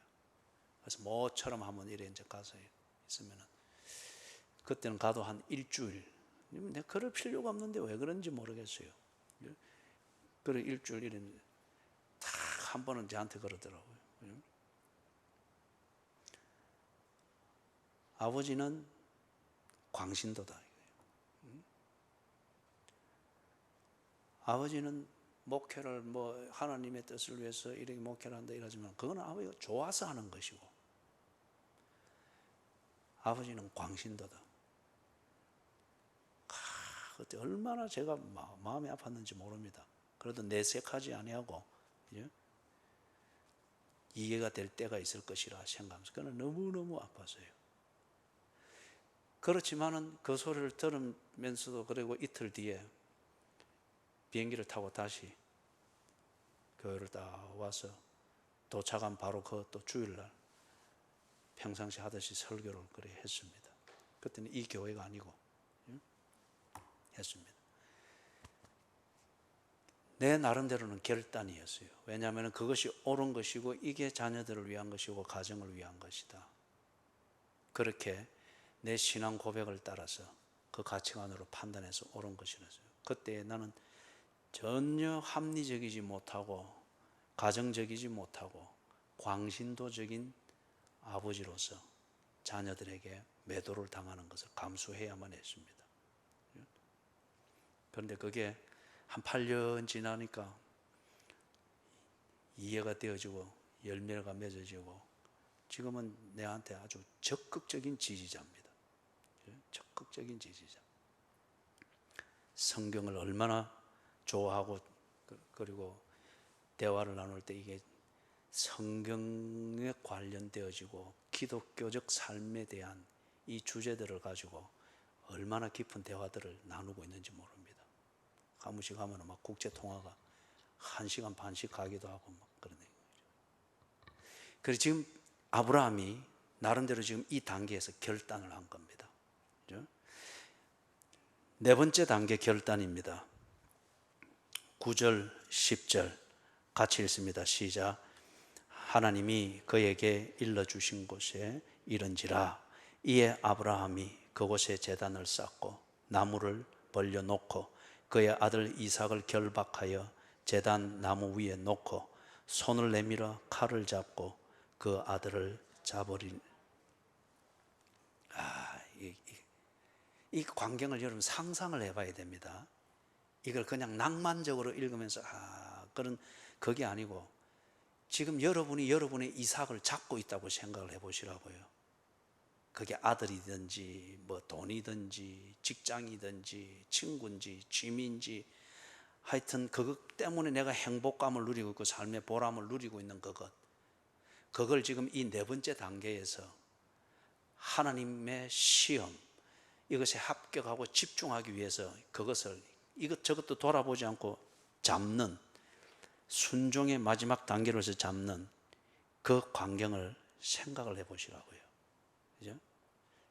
Speaker 1: 그래서 모처럼 한번 이래 이제 가서 있으면은, 그때는 가도 한 일주일, 내가 그럴 필요가 없는데 왜 그런지 모르겠어요. 그래 일주일 이랬는데 딱 한 번은 저한테 그러더라고요. 아버지는 광신도다. 아버지는 목회를 뭐 하나님의 뜻을 위해서 이렇게 목회를 한다 이러지만 그건 아버지가 좋아서 하는 것이고, 아버지는 광신도다. 그때 얼마나 제가 마음이 아팠는지 모릅니다. 그래도 내색하지 아니하고 이해가 될 때가 있을 것이라 생각하면서 그는 너무너무 아팠어요. 그렇지만은 그 소리를 들으면서도, 그리고 이틀 뒤에 비행기를 타고 다시 교회를 딱 와서 도착한 바로 그 또 주일날 평상시 하듯이 설교를 그래 했습니다. 그때는 이 교회가 아니고 했습니다. 내 나름대로는 결단이었어요. 왜냐하면 그것이 옳은 것이고 이게 자녀들을 위한 것이고 가정을 위한 것이다. 그렇게 내 신앙 고백을 따라서 그 가치관으로 판단해서 옳은 것이었어요. 그때 나는 전혀 합리적이지 못하고 가정적이지 못하고 광신도적인 아버지로서 자녀들에게 매도를 당하는 것을 감수해야만 했습니다. 그런데 그게 한 8년 지나니까 이해가 되어지고 열매가 맺어지고 지금은 내한테 아주 적극적인 지지자입니다. 적극적인 지지자. 성경을 얼마나 좋아하고, 그리고 대화를 나눌 때 이게 성경에 관련되어지고 기독교적 삶에 대한 이 주제들을 가지고 얼마나 깊은 대화들을 나누고 있는지 모릅니다. 사무실 가면 막 국제 통화가 1시간 반씩 가기도 하고 막 그런 거죠. 그래서 지금 아브라함이 나름대로 지금 이 단계에서 결단을 한 겁니다. 그렇죠? 네 번째 단계 결단입니다. 9절, 10절 같이 읽습니다. 시작. 하나님이 그에게 일러주신 곳에 이른지라 이에 아브라함이 그곳에 제단을 쌓고 나무를 벌려놓고 그의 아들 이삭을 결박하여 제단 나무 위에 놓고 손을 내밀어 칼을 잡고 그 아들을 잡으리. 이 광경을 여러분 상상을 해봐야 됩니다. 이걸 그냥 낭만적으로 읽으면서 그런 그게 아니고 지금 여러분이 여러분의 이삭을 잡고 있다고 생각을 해보시라고요. 그게 아들이든지 뭐 돈이든지 직장이든지 친구인지 취미인지 하여튼 그것 때문에 내가 행복감을 누리고 있고 삶의 보람을 누리고 있는 그걸 지금 이 네 번째 단계에서 하나님의 시험, 이것에 합격하고 집중하기 위해서 그것을 이것저것도 돌아보지 않고 잡는, 순종의 마지막 단계로서 잡는 그 광경을 생각을 해보시라고요. 그죠?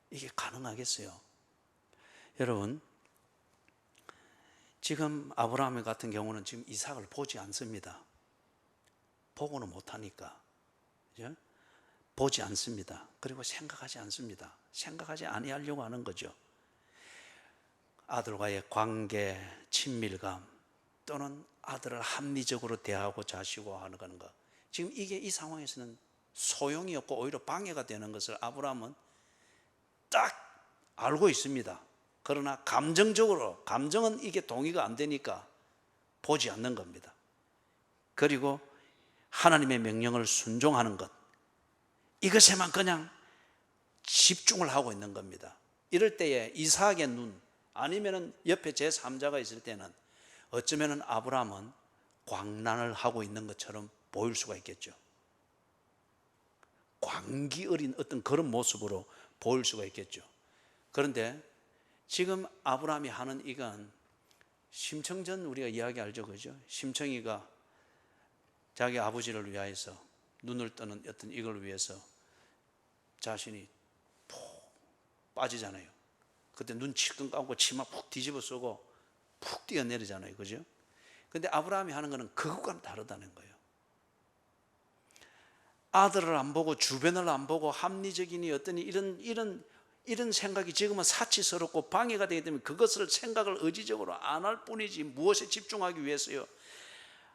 Speaker 1: 이게 가능하겠어요? 여러분, 지금 아브라함 같은 경우는 지금 이삭을 보지 않습니다. 보고는 못하니까. 그죠? 보지 않습니다. 그리고 생각하지 않습니다. 생각하지 아니하려고 하는 거죠. 아들과의 관계, 친밀감, 또는 아들을 합리적으로 대하고 자시고 하는 거. 지금 이게 이 상황에서는 소용이 없고 오히려 방해가 되는 것을 아브라함은 딱 알고 있습니다. 그러나 감정은 이게 동의가 안 되니까 보지 않는 겁니다. 그리고 하나님의 명령을 순종하는 것, 이것에만 그냥 집중을 하고 있는 겁니다. 이럴 때에 이삭의 눈, 아니면 옆에 제3자가 있을 때는 어쩌면 아브라함은 광란을 하고 있는 것처럼 보일 수가 있겠죠. 광기 어린 어떤 그런 모습으로 보일 수가 있겠죠. 그런데 지금 아브라함이 하는 이건 심청전 우리가 이야기 알죠, 그죠? 심청이가 자기 아버지를 위하여서 눈을 뜨는 어떤 이걸 위해서 자신이 푹 빠지잖아요. 그때 눈 칠끔 감고 치마 푹 뒤집어 쓰고 푹 뛰어내리잖아요, 그죠? 근데 아브라함이 하는 거는 그것과는 다르다는 거예요. 아들을 안 보고 주변을 안 보고 합리적이니 어떠니 이런 생각이 지금은 사치스럽고 방해가 되기 때문에 그것을 생각을 의지적으로 안 할 뿐이지 무엇에 집중하기 위해서요.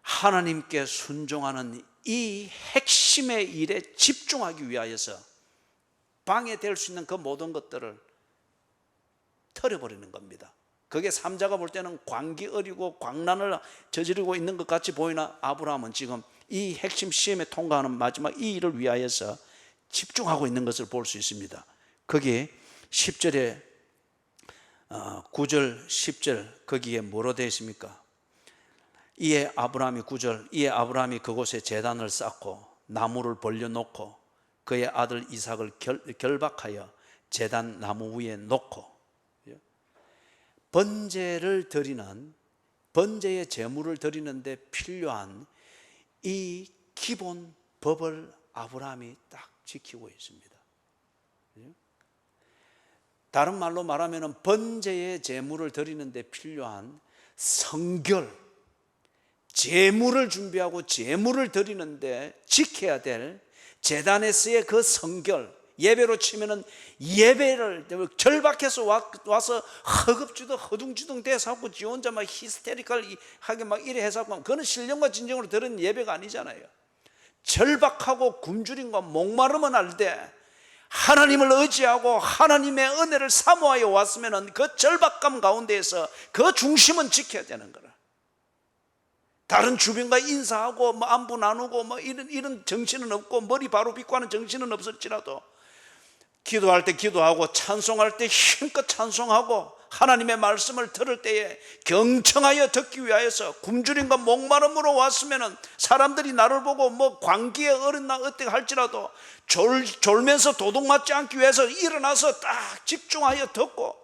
Speaker 1: 하나님께 순종하는 이 핵심의 일에 집중하기 위하여서 방해될 수 있는 그 모든 것들을 털어버리는 겁니다. 그게 삼자가 볼 때는 광기 어리고 광란을 저지르고 있는 것 같이 보이나 아브라함은 지금 이 핵심 시험에 통과하는 마지막 이 일을 위하여서 집중하고 있는 것을 볼 수 있습니다. 거기 10절에 9절 10절 거기에 뭐로 되어 있습니까? 이에 아브라함이 9절 이에 아브라함이 그곳에 제단을 쌓고 나무를 벌려놓고 그의 아들 이삭을 결박하여 제단 나무 위에 놓고 번제를 드리는 번제의 제물을 드리는데 필요한 이 기본 법을 아브라함이 딱 지키고 있습니다. 다른 말로 말하면 번제의 제물을 드리는데 필요한 성결, 제물을 준비하고 제물을 드리는데 지켜야 될 제단에서의 그 성결, 예배로 치면은 예배를 절박해서 와서 허겁지겁 허둥지둥 대사고 지 혼자 막 히스테리컬하게 막 이래 해서 그거는 신령과 진정으로 드리는 예배가 아니잖아요. 절박하고 굶주림과 목마름은 알되 하나님을 의지하고 하나님의 은혜를 사모하여 왔으면 그 절박감 가운데에서 그 중심은 지켜야 되는 거라. 다른 주변과 인사하고 뭐 안부 나누고 뭐 이런 정신은 없고 머리 바로 빗고 하는 정신은 없을지라도 기도할 때 기도하고 찬송할 때 힘껏 찬송하고 하나님의 말씀을 들을 때에 경청하여 듣기 위하여서 굶주림과 목마름으로 왔으면은 사람들이 나를 보고 뭐 광기에 어린나 어떻게 할지라도 졸면서 도둑 맞지 않기 위해서 일어나서 딱 집중하여 듣고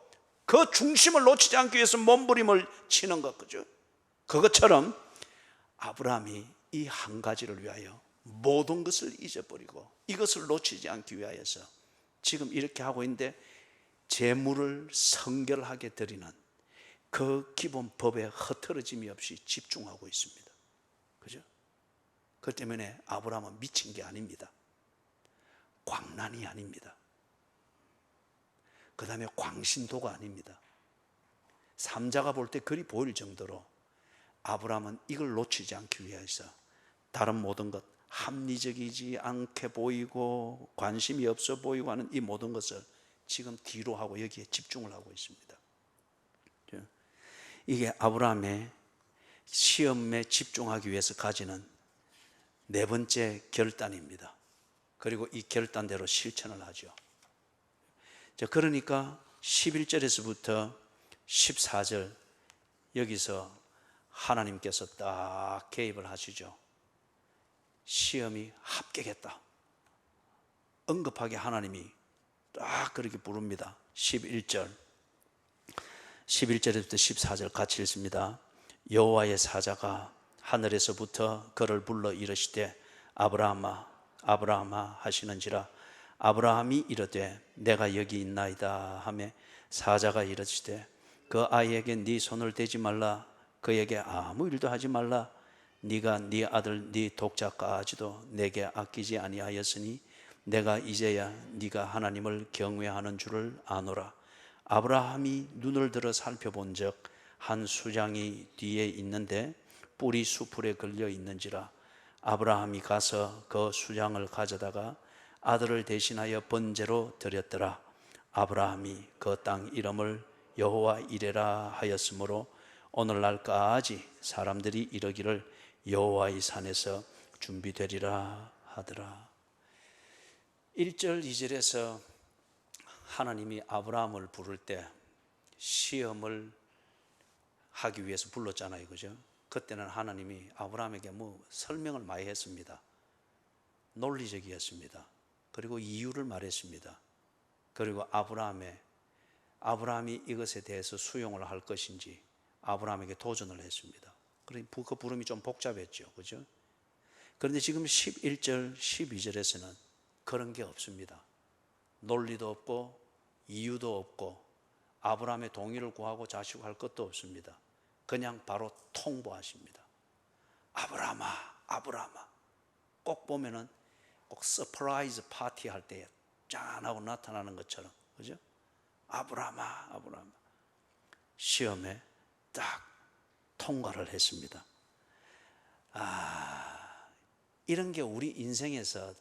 Speaker 1: 그 중심을 놓치지 않기 위해서 몸부림을 치는 것, 그죠? 그것처럼 아브라함이 이 한 가지를 위하여 모든 것을 잊어버리고 이것을 놓치지 않기 위하여서 지금 이렇게 하고 있는데 재물을 성결하게 드리는 그 기본 법에 흐트러짐이 없이 집중하고 있습니다. 그죠? 그 때문에 아브라함은 미친 게 아닙니다. 광란이 아닙니다. 그 다음에 광신도가 아닙니다. 삼자가 볼 때 그리 보일 정도로 아브라함은 이걸 놓치지 않기 위해서 다른 모든 것, 합리적이지 않게 보이고 관심이 없어 보이고 하는 이 모든 것을 지금 뒤로 하고 여기에 집중을 하고 있습니다. 이게 아브라함의 시험에 집중하기 위해서 가지는 네 번째 결단입니다. 그리고 이 결단대로 실천을 하죠. 그러니까 11절에서부터 14절 여기서 하나님께서 딱 개입을 하시죠. 시험이 합격했다. 응급하게 하나님이 딱 그렇게 부릅니다. 11절에부터 14절 같이 읽습니다. 여호와의 사자가 하늘에서부터 그를 불러 이르시되 아브라함아 아브라함아 하시는지라 아브라함이 이르되 내가 여기 있나이다 하매 사자가 이르시되 그 아이에게 네 손을 대지 말라 그에게 아무 일도 하지 말라 네가 네 아들 네 독자까지도 내게 아끼지 아니하였으니 내가 이제야 네가 하나님을 경외하는 줄을 아노라. 아브라함이 눈을 들어 살펴본 적 한 수장이 뒤에 있는데 뿔이 수풀에 걸려 있는지라 아브라함이 가서 그 수장을 가져다가 아들을 대신하여 번제로 드렸더라. 아브라함이 그 땅 이름을 여호와 이레라 하였으므로 오늘날까지 사람들이 이르기를 여호와의 산에서 준비되리라 하더라. 1절 2절에서 하나님이 아브라함을 부를 때 시험을 하기 위해서 불렀잖아요, 그죠? 그때는 하나님이 아브라함에게 뭐 설명을 많이 했습니다. 논리적이었습니다. 그리고 이유를 말했습니다. 그리고 아브라함이 이것에 대해서 수용을 할 것인지 아브라함에게 도전을 했습니다. 그 부름이 좀 복잡했죠, 그죠? 그런데 지금 11절, 12절에서는 그런 게 없습니다. 논리도 없고 이유도 없고 아브라함의 동의를 구하고 자식할 것도 없습니다. 그냥 바로 통보하십니다. 아브라함아, 아브라함아. 꼭 보면은 꼭 서프라이즈 파티 할 때 짠 하고 나타나는 것처럼, 그죠? 아브라함아, 아브라함아. 시험에 딱 통과를 했습니다. 이런 게 우리 인생에서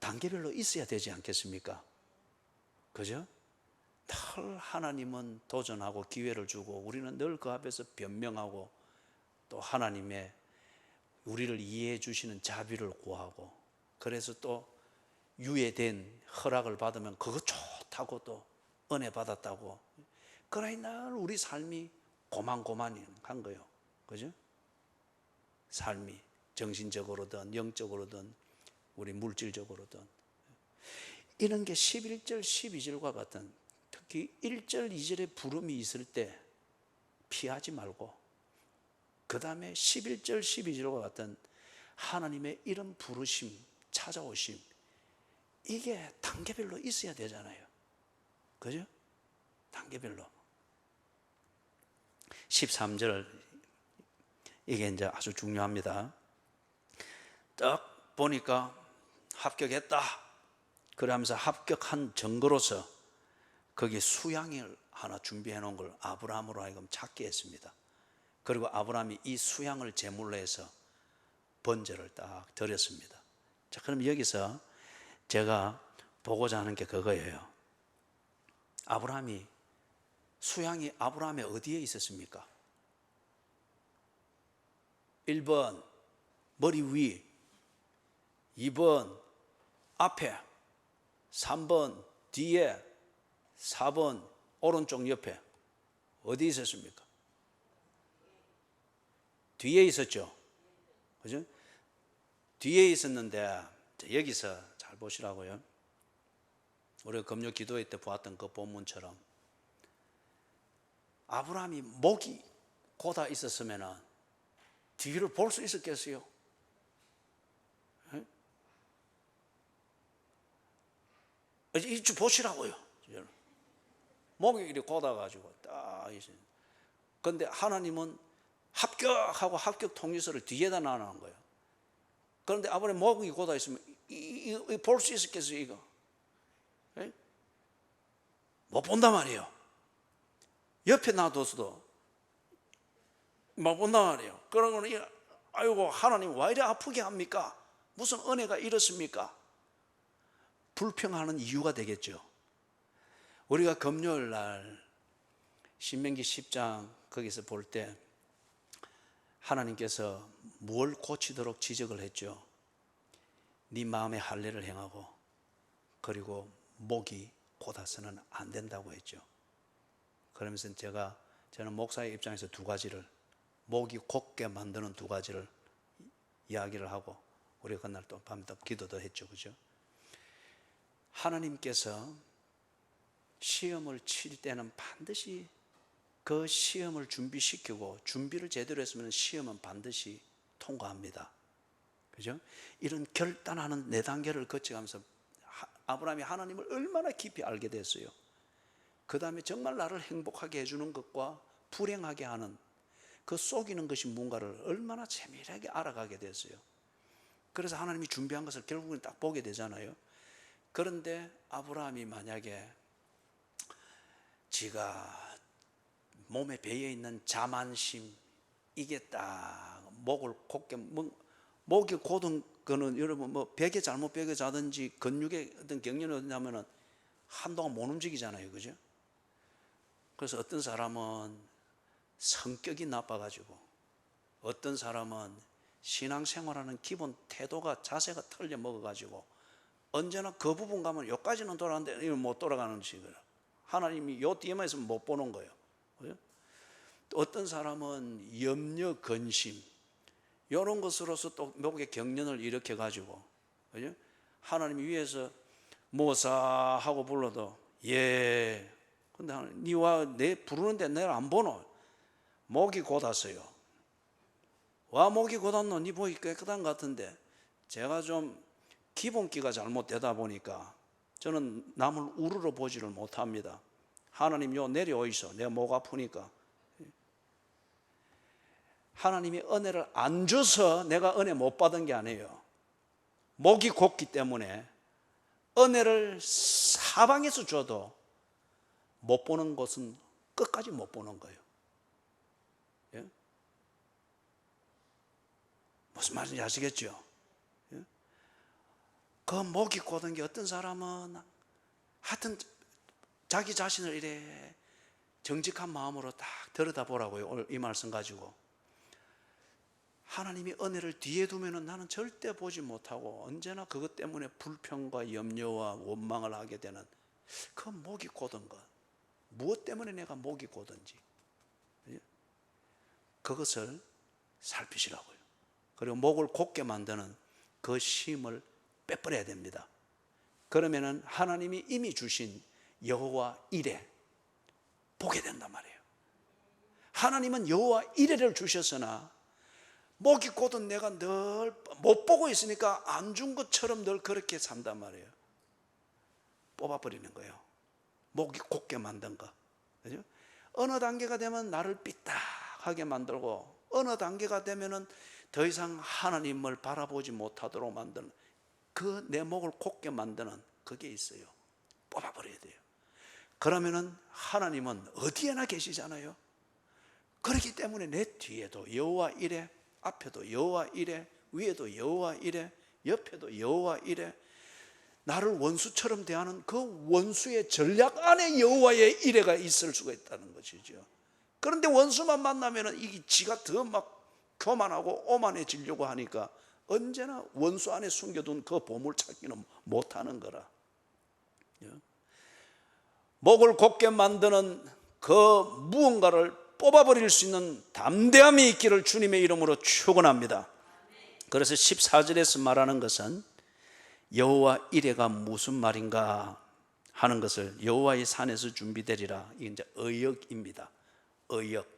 Speaker 1: 단계별로 있어야 되지 않겠습니까? 그죠? 늘 하나님은 도전하고 기회를 주고 우리는 늘 그 앞에서 변명하고 또 하나님의 우리를 이해해 주시는 자비를 구하고 그래서 또 유예된 허락을 받으면 그거 좋다고 또 은혜 받았다고 그러니 늘 우리 삶이 고만고만한 거예요. 그죠? 삶이 정신적으로든 영적으로든 우리 물질적으로든 이런 게 11절 12절과 같은 특히 1절 2절의 부름이 있을 때 피하지 말고 그 다음에 11절 12절과 같은 하나님의 이런 부르심 찾아오심 이게 단계별로 있어야 되잖아요. 그죠? 단계별로 13절 이게 이제 아주 중요합니다. 딱 보니까 합격했다 그러면서 합격한 증거로서 거기에 수양을 하나 준비해 놓은 걸 아브라함으로 하여금 찾게 했습니다. 그리고 아브라함이 이 수양을 제물로 해서 번제를 딱 드렸습니다. 자, 그럼 여기서 제가 보고자 하는 게 그거예요. 수양이 아브라함의 어디에 있었습니까? 1번 머리 위, 2번 앞에, 3번 뒤에, 4번 오른쪽 옆에. 어디 있었습니까? 뒤에 있었죠. 그죠? 뒤에 있었는데 여기서 잘 보시라고요. 우리가 금요 기도회 때 보았던 그 본문처럼 아브라함이 목이 고다 있었으면 뒤를 볼 수 있었겠어요? 이쪽 보시라고요. 목이 이렇게 고다가지고 딱 있어요. 그런데 하나님은 합격하고 합격 통지서를 뒤에다 놔놓은 거예요. 그런데 아브라함 목이 고다 있으면 볼 수 있었겠어요, 이거? 에? 못 본단 말이에요. 옆에 놔뒀어도 못 본단 말이에요. 그런 거는, 아이고, 하나님 왜 이래 아프게 합니까? 무슨 은혜가 이렇습니까? 불평하는 이유가 되겠죠. 우리가 금요일 날 신명기 10장 거기서 볼 때 하나님께서 뭘 고치도록 지적을 했죠. 네 마음의 할례를 행하고 그리고 목이 곧아서는 안 된다고 했죠. 그러면서 저는 목사의 입장에서 두 가지를, 목이 곧게 만드는 두 가지를 이야기를 하고 우리가 그날 또 밤에 기도도 했죠. 그죠? 하나님께서 시험을 칠 때는 반드시 그 시험을 준비시키고 준비를 제대로 했으면 시험은 반드시 통과합니다. 그죠? 이런 결단하는 4단계를 거쳐가면서 아브라함이 하나님을 얼마나 깊이 알게 됐어요. 그 다음에 정말 나를 행복하게 해주는 것과 불행하게 하는 그 속이는 것이 뭔가를 얼마나 세밀하게 알아가게 됐어요. 그래서 하나님이 준비한 것을 결국은 딱 보게 되잖아요. 그런데 아브라함이 만약에 지가 몸에 배어있는 자만심, 이게 딱 목을 곧게, 목이 곧은 거는 여러분 벽에 잘못 벽에 자든지 근육에 어떤 경련이 어디냐면은 한동안 못 움직이잖아요. 그죠? 그래서 어떤 사람은 성격이 나빠가지고, 어떤 사람은 신앙생활하는 기본 태도가, 자세가 틀려 먹어가지고 언제나 그 부분 가면 여기까지는 돌아가는데 이건 못 돌아가는 식으로 하나님이 요 뒤에만 있으면 못 보는 거예요. 그죠? 또 어떤 사람은 염려, 근심 이런 것으로서 또 목에 경련을 일으켜 가지고, 그죠? 하나님이 위에서 모사하고 불러도 예, 근데 니와 내 부르는데 내가 안 보노. 목이 곧았어요. 와, 목이 곧았노? 니 목이 깨끗한 것 같은데. 제가 좀 기본기가 잘못되다 보니까 저는 남을 우르르 보지를 못합니다. 하나님 요 내려오이소. 내가 목 아프니까. 하나님이 은혜를 안 줘서 내가 은혜 못 받은 게 아니에요. 목이 곧기 때문에 은혜를 사방에서 줘도 못 보는 것은 끝까지 못 보는 거예요. 예? 무슨 말인지 아시겠죠? 예? 그 목이 곧은 게 어떤 사람은 하여튼 자기 자신을 이래 정직한 마음으로 딱 들여다보라고요. 오늘 이 말씀 가지고. 하나님이 은혜를 뒤에 두면은 나는 절대 보지 못하고 언제나 그것 때문에 불평과 염려와 원망을 하게 되는 그 목이 곧은 것, 무엇 때문에 내가 목이 곧은지 그것을 살피시라고요. 그리고 목을 곧게 만드는 그 힘을 빼버려야 됩니다. 그러면은 하나님이 이미 주신 여호와 이레 보게 된단 말이에요. 하나님은 여호와 이레를 주셨으나 목이 곧은 내가 늘 못 보고 있으니까 안 준 것처럼 늘 그렇게 산단 말이에요. 뽑아버리는 거예요. 목이 곧게 만든 거. 그죠? 어느 단계가 되면 나를 삐딱하게 만들고, 어느 단계가 되면은 더 이상 하나님을 바라보지 못하도록 만드는 그 내 목을 곧게 만드는 그게 있어요. 뽑아버려야 돼요. 그러면은 하나님은 어디에나 계시잖아요. 그렇기 때문에 내 뒤에도 여호와 이레, 앞에도 여호와 이레, 위에도 여호와 이레, 옆에도 여호와 이레, 나를 원수처럼 대하는 그 원수의 전략 안에 여호와의 이레가 있을 수가 있다는 것이죠. 그런데 원수만 만나면은 이게 지가 더 막 교만하고 오만해지려고 하니까 언제나 원수 안에 숨겨둔 그 보물 찾기는 못하는 거라. 목을 곧게 만드는 그 무언가를 뽑아버릴 수 있는 담대함이 있기를 주님의 이름으로 축원합니다. 그래서 14절에서 말하는 것은 여호와 이레가 무슨 말인가 하는 것을 여호와의 산에서 준비되리라. 이게 이제 의역입니다. 의역.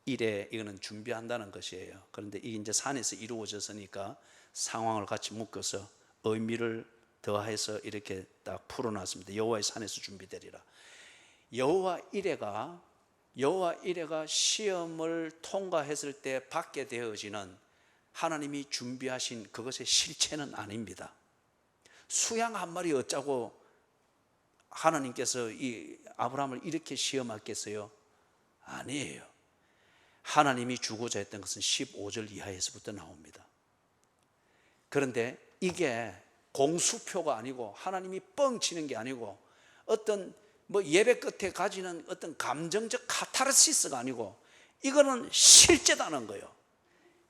Speaker 1: 이래, 이거는 준비한다는 것이에요. 그런데 이게 이제 산에서 이루어졌으니까 상황을 같이 묶어서 의미를 더해서 이렇게 딱 풀어놨습니다. 여호와의 산에서 준비되리라. 여호와 이레가 시험을 통과했을 때 받게 되어지는 하나님이 준비하신 그것의 실체는 아닙니다. 수양 한 마리 어쩌고 하나님께서 이 아브라함을 이렇게 시험하겠어요? 아니에요. 하나님이 주고자 했던 것은 15절 이하에서부터 나옵니다. 그런데 이게 공수표가 아니고 하나님이 뻥치는 게 아니고 어떤 예배 끝에 가지는 어떤 감정적 카타르시스가 아니고 이거는 실제다는 거예요.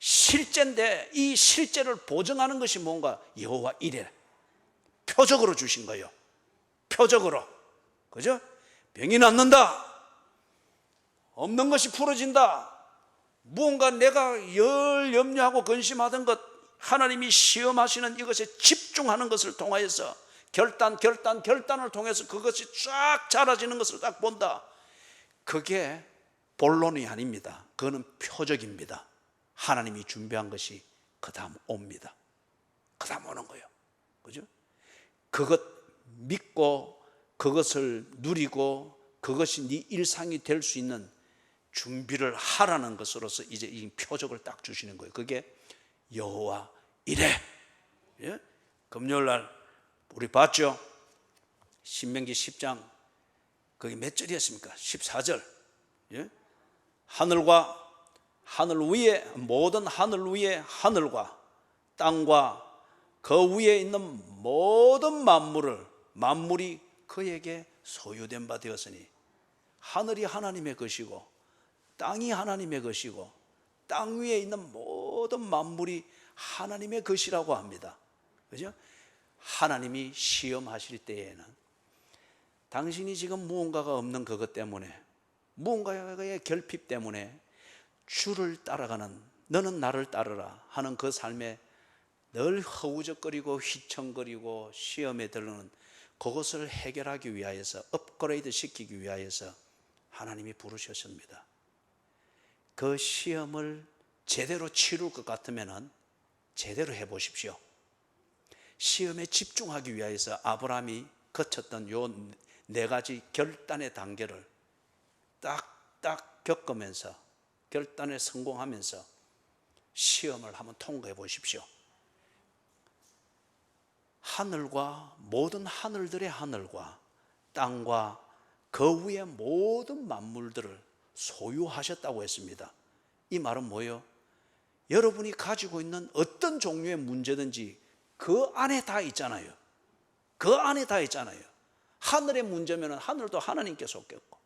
Speaker 1: 실제인데 이 실제를 보증하는 것이 뭔가 여호와 이레 표적으로 주신 거예요. 표적으로. 그죠? 병이 낫는다. 없는 것이 풀어진다. 무언가 내가 열 염려하고 근심하던 것 하나님이 시험하시는 이것에 집중하는 것을 통하여서 결단을 통해서 그것이 쫙 자라지는 것을 딱 본다. 그게 본론이 아닙니다. 그거는 표적입니다. 하나님이 준비한 것이 그 다음 옵니다. 그 다음 오는 거예요. 그죠? 그것 믿고 그것을 누리고 그것이 네 일상이 될 수 있는 준비를 하라는 것으로서 이제 이 표적을 딱 주시는 거예요. 그게 여호와 이레. 예? 금요일날 우리 봤죠? 신명기 10장 거기 몇 절이었습니까? 14절. 예? 하늘 위에 모든 하늘 위에 하늘과 땅과 그 위에 있는 모든 만물이 그에게 소유된 바 되었으니 하늘이 하나님의 것이고 땅이 하나님의 것이고 땅 위에 있는 모든 만물이 하나님의 것이라고 합니다. 그죠? 하나님이 시험하실 때에는 당신이 지금 무언가가 없는 그것 때문에 무언가의 결핍 때문에 주를 따라가는 너는 나를 따르라 하는 그 삶에 늘 허우적거리고 휘청거리고 시험에 들르는 그것을 해결하기 위하여서 업그레이드 시키기 위하여서 하나님이 부르셨습니다. 그 시험을 제대로 치룰 것 같으면 제대로 해보십시오. 시험에 집중하기 위해서 아브라함이 거쳤던 요 4가지 결단의 단계를 딱딱 겪으면서 결단에 성공하면서 시험을 한번 통과해 보십시오. 하늘과 모든 하늘들의 하늘과 땅과 그 위의 모든 만물들을 소유하셨다고 했습니다. 이 말은 뭐예요? 여러분이 가지고 있는 어떤 종류의 문제든지 그 안에 다 있잖아요. 그 안에 다 있잖아요. 하늘의 문제면 하늘도 하나님께 속겠고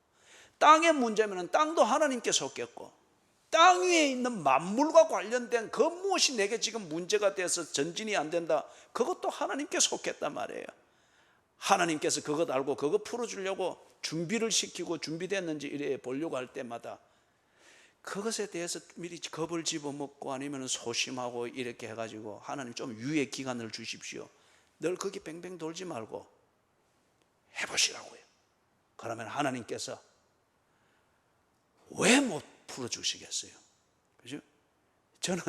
Speaker 1: 땅의 문제면 땅도 하나님께 속겠고 땅 위에 있는 만물과 관련된 그 무엇이 내게 지금 문제가 돼서 전진이 안 된다, 그것도 하나님께 속했단 말이에요. 하나님께서 그것 알고 그거 풀어주려고 준비를 시키고 준비됐는지 이래 보려고 할 때마다 그것에 대해서 미리 겁을 집어먹고 아니면 소심하고 이렇게 해가지고 하나님 좀 유예 기간을 주십시오. 늘 거기 뱅뱅 돌지 말고 해보시라고요. 그러면 하나님께서 왜 못 풀어주시겠어요? 그죠? 저는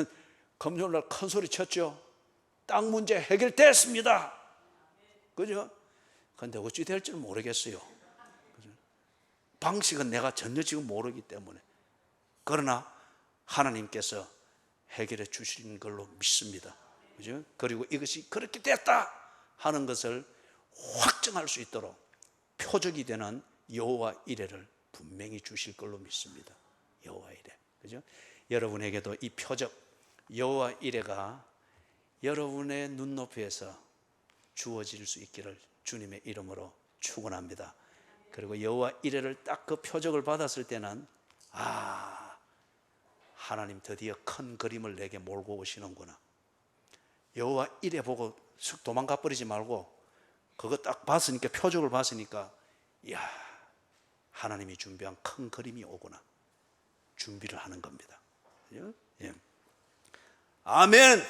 Speaker 1: 금요일날 큰 소리 쳤죠. 땅 문제 해결됐습니다. 그죠? 근데 어찌 될지는 모르겠어요. 그죠? 방식은 내가 전혀 지금 모르기 때문에. 그러나 하나님께서 해결해 주시는 걸로 믿습니다. 그죠? 그리고 이것이 그렇게 됐다 하는 것을 확정할 수 있도록 표적이 되는 여호와 이레를 분명히 주실 걸로 믿습니다. 여호와 이레. 그죠? 여러분에게도 이 표적 여호와 이레가 여러분의 눈높이에서 주어질 수 있기를 주님의 이름으로 축원합니다. 그리고 여호와 이레를 딱 그 표적을 받았을 때는 하나님 드디어 큰 그림을 내게 몰고 오시는구나. 여호와 이래 보고 쑥 도망가 버리지 말고 그거 딱 봤으니까, 표적을 봤으니까, 이야, 하나님이 준비한 큰 그림이 오구나. 준비를 하는 겁니다. 예? 아멘.